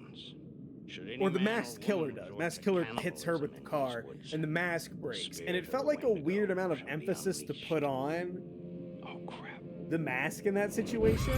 Should any or the man masked killer woman does. resort Masked to killer hits her cannibalism with the in car, these woods, and the mask breaks. And spirit it of felt the like a Wendigo weird amount of shall be emphasis to unleashed. put on Oh crap! the mask in that situation.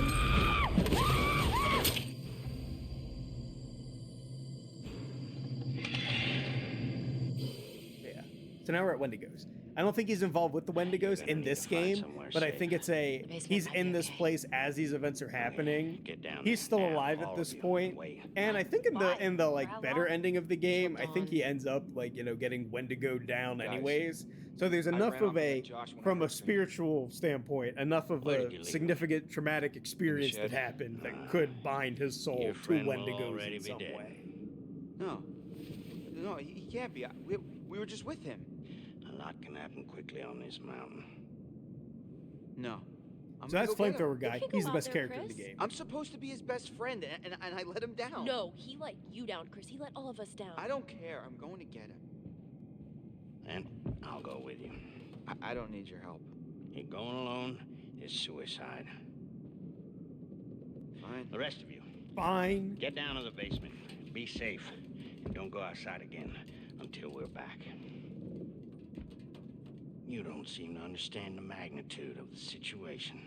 Yeah. So now we're at Wendigos. I don't think he's involved with the Wendigos gonna in need this to find game, somewhere but I safe. think it's The basement he's might in be this okay. place as these events are happening. Get down He's there still now, alive all at this of you. point, Wait. and I think in Why? the like For how better long? ending of the game, I Till think he dawn. ends up like getting Wendigo down Guys, anyways. So there's I enough ran of off and a let Josh when I from a first seen him. spiritual standpoint, enough of Where did you a leave significant traumatic experience that shed? happened that could bind his soul Your to friend will Wendigos already in be some dead. way. No, he can't be. We were just with him. A lot can happen quickly on this mountain. No. I'm So gonna that's go get him. Flamethrower guy. can go He's the out best there, character in the Chris. game. I'm supposed to be his best friend, and I let him down. No, he let you down, Chris. He let all of us down. I don't care. I'm going to get him. And I'll go with you. I don't need your help. You're going alone is suicide. Fine. The rest of you, Fine. get down to the basement. Be safe. And don't go outside again until we're back. You don't seem to understand the magnitude of the situation.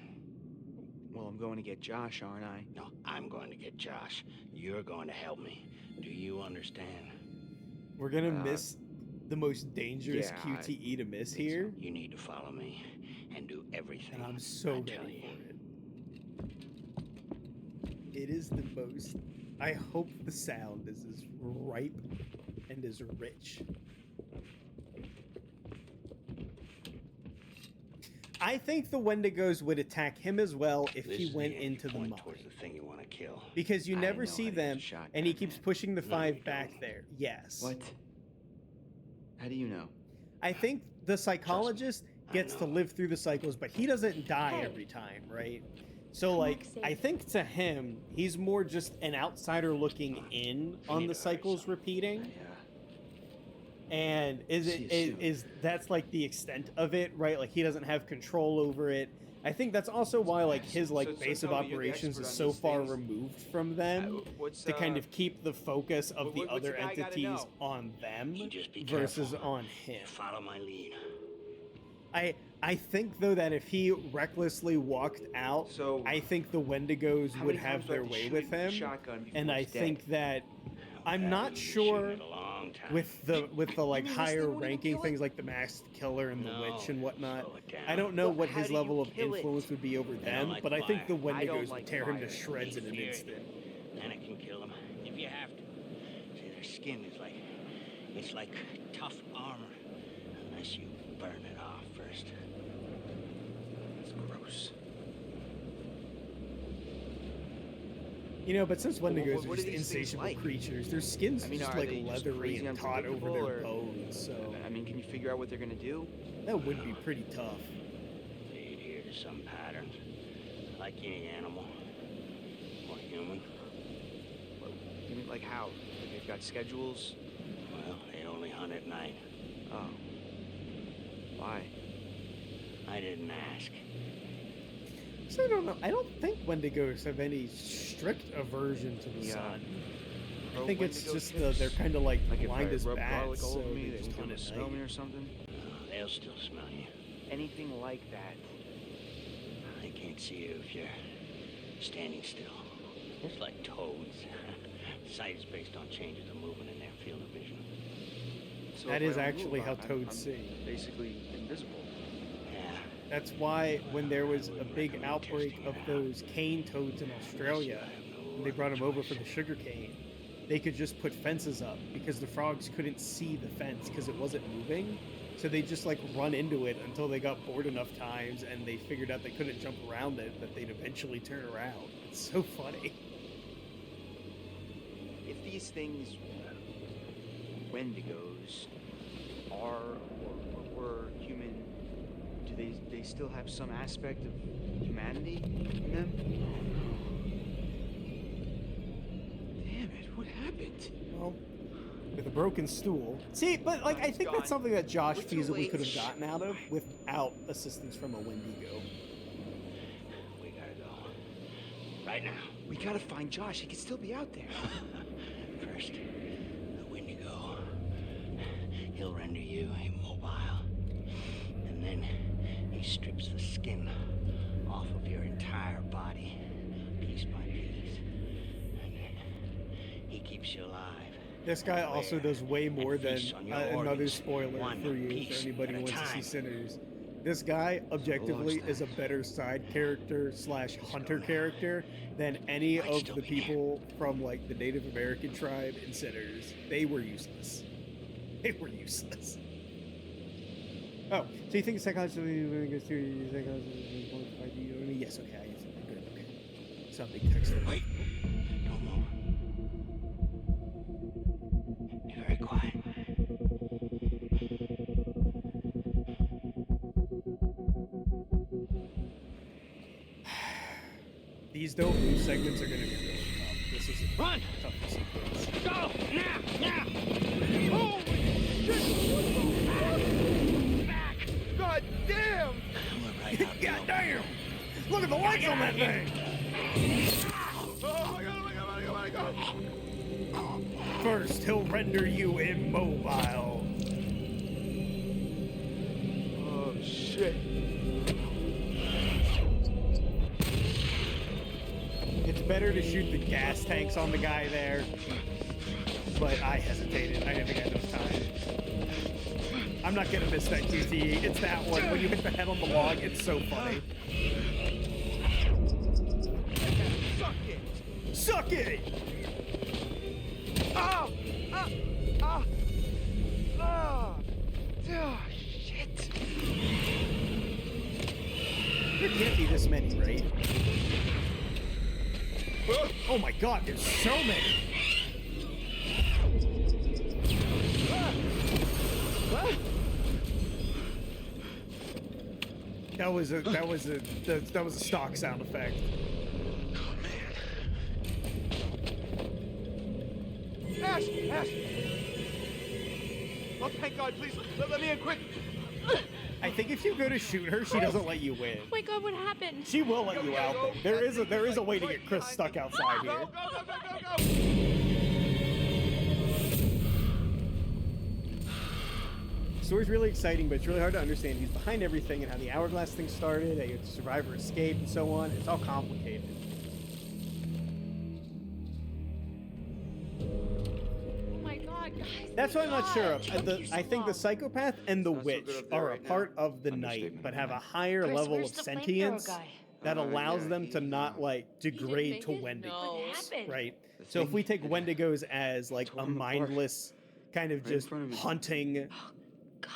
Well, I'm going to get Josh, aren't I? No, I'm going to get Josh. You're going to help me. Do you understand? We're gonna Uh, miss the most dangerous yeah, QTE to miss think so. here, You need to follow me and do everything. and I'm so I tell ready you. for it. It is the most. I hope the sound is as ripe and as rich. I think the Wendigos would attack him as well if This he is went the into the point mine. towards the thing you want to kill. Because you I never know see how to them, use a shotgun, and he keeps man. pushing the No, five you back don't. there. Yes. What? How do you know? I think the psychologist gets to know. live through the cycles, but he doesn't die Hey. every time, right? So, Come like, back safe. I think to him, he's more just an outsider looking in on need the to hurry, cycles son. repeating. Yeah. And is that's like the extent of it, right? Like he doesn't have control over it. I think that's also why like his like base of operations is so far removed from them to kind of keep the focus of the other entities on them versus on him. Follow my lead. I think though that if he recklessly walked out, I think the Wendigos would have their way with him, and I think that I'm not sure with the like higher ranking things like the Masked Killer and the Witch and whatnot. I don't know what his level of influence would be over them, but I think the Wendigos would tear him to shreds in an instant. Then I can kill him if you have to. See, their skin is like it's like tough armor unless you burn it off first. It's gross. You know, but since Wendigos are just insatiable creatures, their skin's just like leathery and taut over their bones, so... I mean, can you figure out what they're gonna do? That would be pretty tough. They adhere to some patterns, like any animal or human. You mean like how? Like they've got schedules? Well, they only hunt at night. Oh. Why? I didn't ask. So I don't know. I don't think Wendigos have any strict aversion to the sun. I think it's just they're kind of like blind as bats, so they just hunt at night. Or something? They'll still smell you. Anything like that. They can't see you if you're standing still. It's like toads. Sight is based on changes of movement in their field of vision. So that if is I don't actually move, how I'm toads see. Basically invisible. Yeah. That's why when there was a big outbreak of those cane toads in Australia, when they brought them over for the sugar cane, they could just put fences up because the frogs couldn't see the fence because it wasn't moving. So they just like run into it until they got bored enough times and they figured out they couldn't jump around it, that they'd eventually turn around. It's so funny. If these things, Wendigos, are or were human, do they still have some aspect of humanity in them? Damn it, what happened? Well, with a broken stool. See, but like I think that's something that Josh feasibly could have gotten out of without assistance from a Wendigo. We gotta go. Right now. We gotta find Josh. He could still be out there. First, the Wendigo. He'll render you immobile. And then he strips the skin off of your entire body, piece by piece. And then he keeps you alive. This guy also does way more than another spoiler for you, for anybody who wants to see Sinners. This guy, objectively, is a better side character / hunter character than any of the people from, like, the Native American tribe in Sinners. They were useless. They were useless. Oh, so you think psychologically when it goes through psychology? Yes, okay, I guess. Good, okay. Something text. Wait. No more. Be very quiet. These don't move segments are going to be really tough. This is a Run! tough sequence. Go! Now! Holy shit! Back! God damn! We're right out. God damn! Look at the lights on that thing! Oh my god, oh my god, oh my god, oh my god! First, he'll render you immobile. Oh shit. It's better to shoot the gas tanks on the guy there, but I hesitated. I didn't think I had enough time. I'm not gonna miss that GTE. It's that one. When you hit the head on the log, it's so funny. Suck it! Suck it! Ah! Ah! Ah! Ah! Oh, shit! There can't be this many, right? Oh my god, there's so many! That was a stock sound effect. Ash! Ash! Oh, thank God, please, let me in quick. I think if you go to shoot her, she doesn't let you in. Oh my God, what happened? She will let you out, though. There is a way to get Chris stuck outside here. Go. The story's really exciting, but it's really hard to understand who's behind everything and how the hourglass thing started, how the survivor escaped, and so on. It's all complicated. Oh my God, guys. That's what I'm not sure of. Took you so I think the long. psychopath and the It's not so witch good up there are a right now. part of the night, Understatement, but have a right? higher Chris, level where's of the flamethrower sentience guy? that allows yeah, them to not like He didn't degrade make to it? Wendigo. No. What happened? Right? The So if thing- we take Wendigos as like tore a him apart. mindless, kind of Right in just front of me. hunting, God.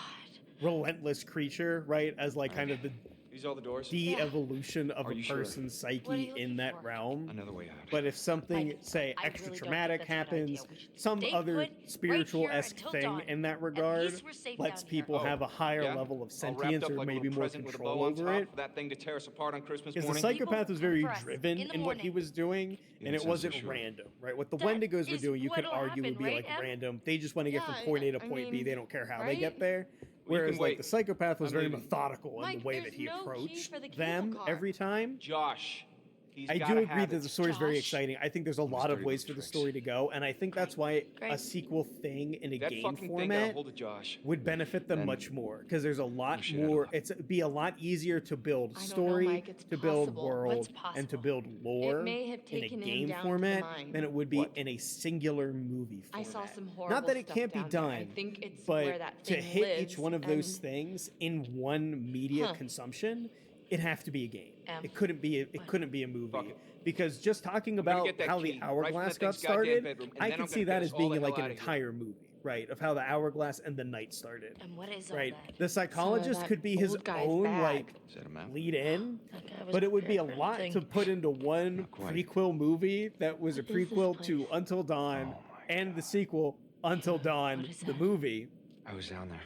relentless creature, right? As like kind of the These all the doors? de-evolution of Are a you sure? person's What are psyche you in looking that for? realm. Another way out. But if something, say, I extra really don't traumatic think that's a good idea. happens, We should some stay other put right spiritual-esque here until thing dawn. in that At regard least we're safe lets down here. people have a higher Yeah? level of All wrapped sentience up or like a maybe little more present with a control bow on over top it. for that thing to tear us apart on Christmas Because the morning. psychopath was very People come for us driven in the in what he morning. was doing, You and don't it sound so wasn't sure. random, right? What the That Wendigos were is doing, you could what'll argue would happen, be right, like Em? random. They just want to get from Yeah, point A to I point B. mean, They don't care how they right? get there. Well, you Whereas can like wait. the psychopath was I'm very leaving. methodical in Mike, the way there's that he no key approached for the cable them car. every time. Josh, he's I gotta do agree have that it. the story's very Josh. exciting. I think there's a I'm lot of starting ways with for the tricks. story to go, and I think that's why a Great. sequel thing in a That game fucking thing got a format hold of Josh. would benefit them Then much more because there's a lot no shit out of more. luck. It'd be a lot easier to build I don't know, story, Mike, it's to build possible. world, What's and to possible? build lore may have in a taken him game down to the format mine. than it would be What? in a singular movie I format. saw some horrible Not that it stuff can't be down there. I done, think it's where but that to thing hit lives, each one of those and- things in one media Huh. consumption, it'd have to be a game. Em, It couldn't be. It what? couldn't be a movie. Fuck it. Because just talking I'm gonna about get that how key the right from hourglass that got thing's goddamn started, bedroom, and I then can I'm see gonna that get as us all being the like hell an outta here. entire movie, right? Of how the hourglass and the night started. And what is all Right. that? The psychologist that could be his old guy's own bag. like Set him out. lead in, That guy was but it would be a prepared for lot anything. to put into one Not quite. prequel movie that was a What is this prequel to place? Until Dawn Oh my and the sequel Until Dawn, What is the that? movie. I was down there.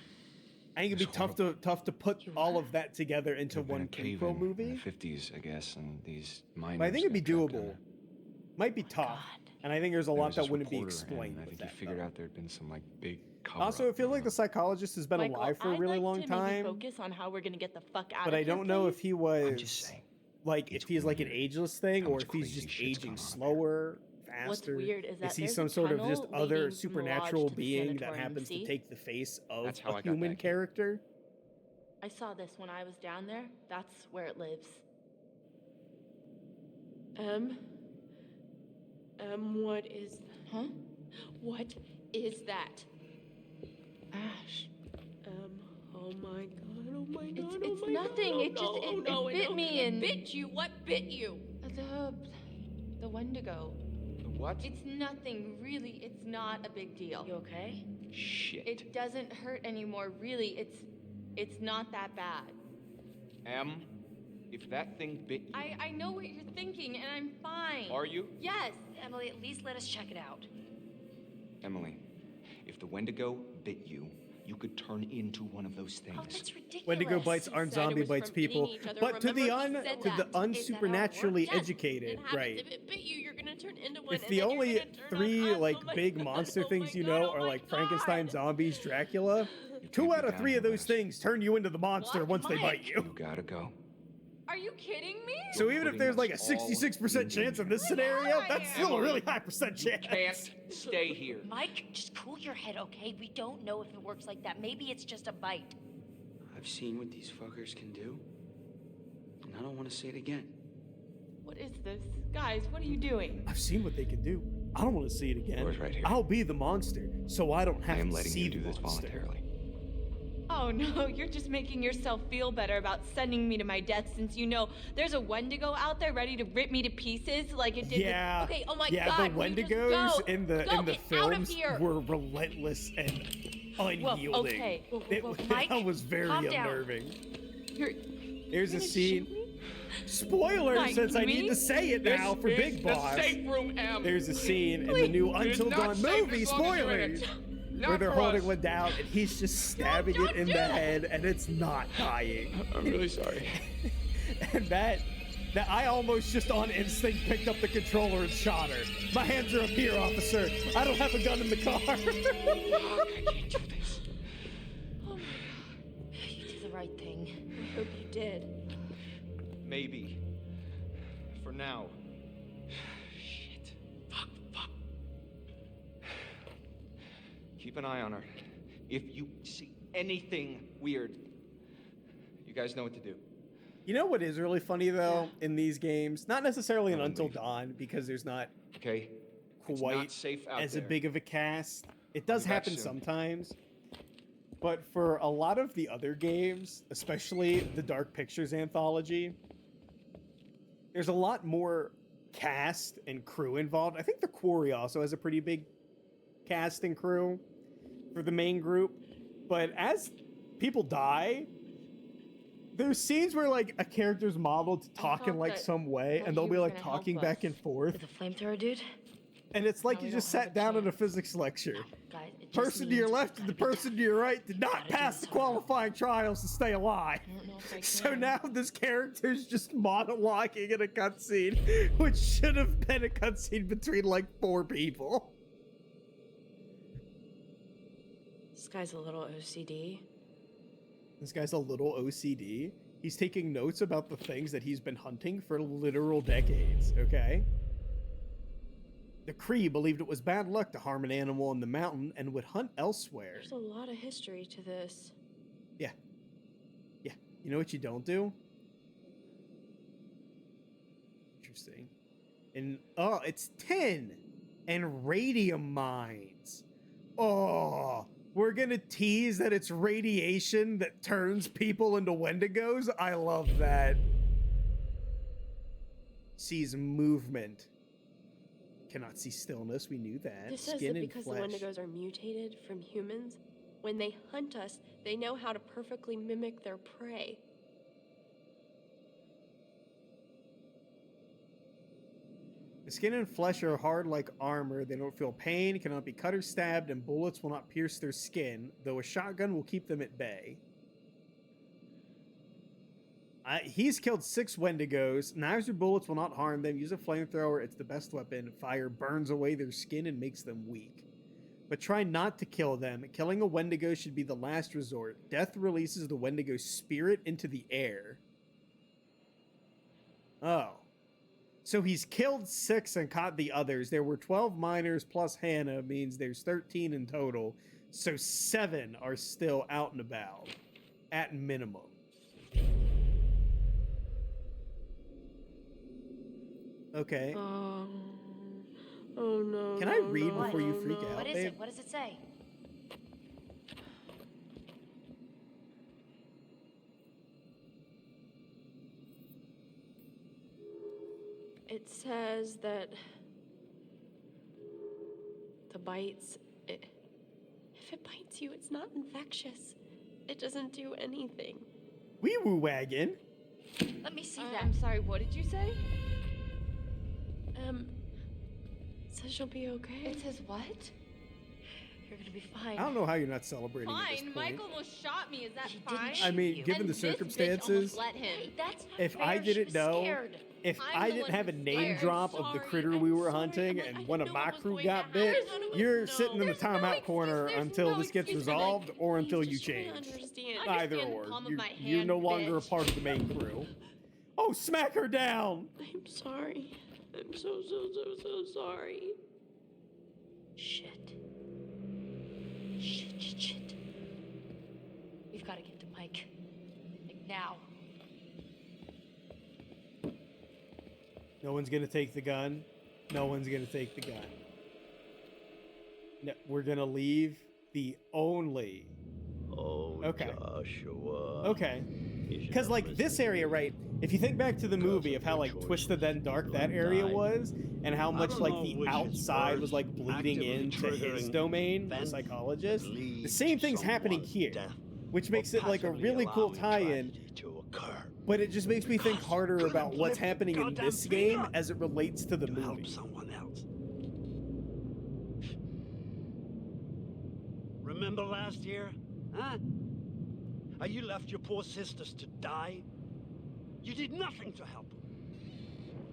I think it'd be It's tough to put You all were? of that together into Lived in one a cave prequel in movie. the 50s, I guess, and these miners. But I think it'd be got trapped down doable. there. Might be tough, God. and I think there's a There lot was that this wouldn't be reporter, explained and I with think that. he figured though. out there'd been some like big cover. Also, it feels like the psychologist has been Michael, alive for a I'd really like long to maybe time, focus on how we're gonna get the fuck out but of I here, don't know if please. he I'm just was saying. like if It's he's like an weird ageless thing how or much if he's crazy just shit's aging going on there. slower, What's faster. weird is that he there's some a sort of just tunnel other leading from the lodge supernatural to the being that sanatorium, happens see? to take the face of That's how a I got human back here. character? I saw this when I was down there. That's where it lives. What is... Huh? What is that? Ash. Oh my god, oh my god, It's oh my nothing. God, It just it bit me It and bit you? What bit you? The Wendigo. The what? It's nothing, really. It's not a big deal. You okay? Shit. It doesn't hurt anymore, really. It's not that bad. Em, if that thing bit you, I know what you're thinking, and I'm fine. are you? Yes. Emily, at least let us check it out. Emily, if the Wendigo bit you, you could turn into one of those things. Oh, that's ridiculous. Wendigo bites aren't said it zombie was bites from eating people, each other. but to the Remember, he said to the that. unsupernaturally Yes, educated, it happens. right? If it bit you, you're gonna turn into one. If and the then you're only gonna turn on three us. like Oh my big God, monster oh things my you God, know oh are my like Frankenstein, God. zombies, Dracula, You 2 can't out be of down 3 here, of those Wes. things turn you into the monster What? once they Mike? bite you. You gotta go. Are you kidding me? So even if putting there's like a us all 66% in chance in this danger. scenario, Get that's out still a of really here. high percent chance. Can't stay here. Mike, just cool your head, okay? We don't know if it works like that. Maybe it's just a bite. I've seen what these fuckers can do, and I don't want to see it again. What is this? Guys, what are you doing? I've seen what they can do. I don't want to see it again. Door's right here. I'll be the monster, so I don't I have am to letting see you the do this monster. voluntarily. Oh no, you're just making yourself feel better about sending me to my death since you know there's a Wendigo out there ready to rip me to pieces like it did Yeah. with... Okay, oh my yeah, god, the will you just Wendigos go? in the Go, in the get out of films here. were relentless and unyielding. okay. Whoa, whoa, whoa. Mike, that was very calm down. unnerving. You're Here's a gonna scene. shoot me? Spoiler, Like since I need me? to say it now for Big the Boss. safe room, Em. There's a scene in the Please. new It is Until not Dawn safe movie, as long as you're in spoilers, it. where Not they're for holding us. one down and he's just stabbing it in the head and it's not dying. I'm really sorry. And that I almost just on instinct picked up the controller and shot her. My hands are up here, officer. I don't have a gun in the car. Fuck, I can't do this. right thing. I hope you did. Maybe. For now. Shit. Fuck. Keep an eye on her. If you see anything weird, you guys know what to do. You know what is really funny though in these games? Not necessarily in Until Dawn, because there's not Okay? It's quite not safe out as there. a big of a cast. It does be back happen soon. sometimes. But for a lot of the other games, especially the Dark Pictures anthology, there's a lot more cast and crew involved. I think The Quarry also has a pretty big cast and crew for the main group. But as people die, there's scenes where like a character's modeled to talk in thought like that- some way, that and they'll he be was like gonna help talking back and us. forth. With the flamethrower dude? And it's like No, you we just don't have sat a down in a chance. physics lecture. Guys, it just Person to your means we left and the gotta be person to your right did not gotta do pass the this somehow. qualifying trials to stay alive. I don't know if I So can. now this character's just monologuing in a cutscene, which should have been a cutscene between like 4 people. This guy's a little OCD. This guy's a little OCD. He's taking notes about the things that he's been hunting for literal decades, okay? The Cree believed it was bad luck to harm an animal in the mountain and would hunt elsewhere. There's a lot of history to this. Yeah. You know what you don't do? Interesting. And oh, it's tin and radium mines. Oh, we're gonna tease that it's radiation that turns people into Wendigos. I love that. Sees movement. Cannot see stillness. We knew that. This says Skin that and because flesh. the Wendigos are mutated from humans, when they hunt us, they know how to perfectly mimic their prey. The skin and flesh are hard like armor. They don't feel pain, cannot be cut or stabbed, and bullets will not pierce their skin, though a shotgun will keep them at bay. He's killed 6 Wendigos. Knives or bullets will not harm them. Use a flamethrower. It's the best weapon. Fire burns away their skin and makes them weak. But try not to kill them. Killing a Wendigo should be the last resort. Death releases the Wendigo's spirit into the air. Oh. So he's killed 6 and caught the others. There were 12 miners plus Hannah, means there's 13 in total. So 7 are still out and about, at minimum. Okay. Oh no. Can I no, read no, before you no, freak no. out? What is babe? it? What does it say? It says that the bites, if it bites you, it's not infectious. It doesn't do anything. Wee woo wagon. Let me see I'm sorry, what did you say? It says you'll be okay. It says what? You're gonna be fine. I don't know how you're not celebrating at this Fine, point. Mike almost shot me. Is that She fine? didn't I mean, you. given And the this bitch circumstances, almost let him. That's not if fair. I She didn't was know, scared. if I'm I the didn't one have a who's name scared. drop of the critter we were hunting and one of my crew got bit, you're sitting in the timeout corner until this gets resolved or until you change. Either or. You're no longer a part of the main crew. Oh, smack her down! I'm sorry. I'm so sorry. Shit. We've got to get to Mike. Like now. No one's gonna take the gun. No one's gonna take the gun. No, we're gonna leave the only. Oh, Okay. Joshua. Okay. Because, like, this area, right? If you think back to the movie of how, like, twisted then dark that area was, and how much, like, the outside was, like, bleeding into his domain, the psychologist, the same thing's happening here, which makes it, like, a really cool tie-in, but it just makes me think harder about what's happening in this game as it relates to the movie. Someone else. Remember last year? Huh? How you left your poor sisters to die? You did nothing to help them.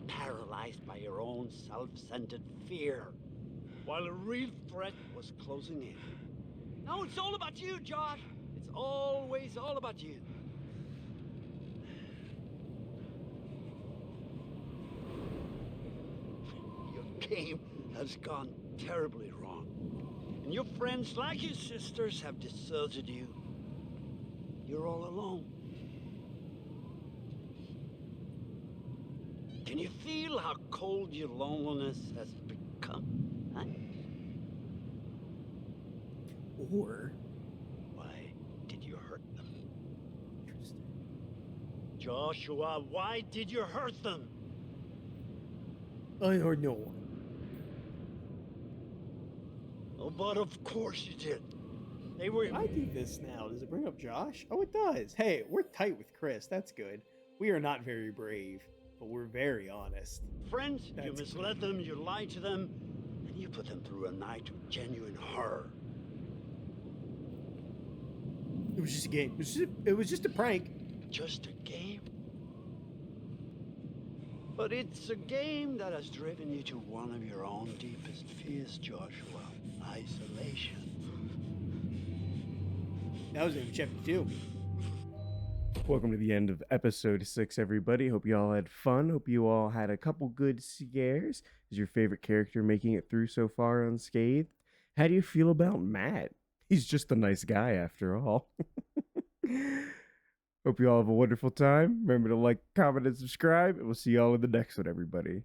Paralyzed by your own self-centered fear, while a real threat was closing in. Now it's all about you, Josh. It's always all about you. game has gone terribly wrong. And your friends, like your sisters, have deserted you. You're all alone. Can you feel how cold your loneliness has become? Huh? Or Why did you hurt them? Joshua, why did you hurt them? I heard no one. Oh, but of course you did. They were. I do this now. Does it bring up Josh? Oh, it does. Hey, we're tight with Chris. That's good. We are not very brave, but we're very honest. Friends, you That's misled them, you lied to them, and you put them through a night of genuine horror. It was just a game. It was just a prank. Just a game? But it's a game that has driven you to one of your own deepest fears, Joshua. Isolation. That was in chapter 2. Welcome to the end of episode 6, everybody. Hope you all had fun. Hope you all had a couple good scares. Is your favorite character making it through so far unscathed? How do you feel about Matt? He's just a nice guy after all. Hope you all have a wonderful time. Remember to like, comment, and subscribe. And we'll see you all in the next one, everybody.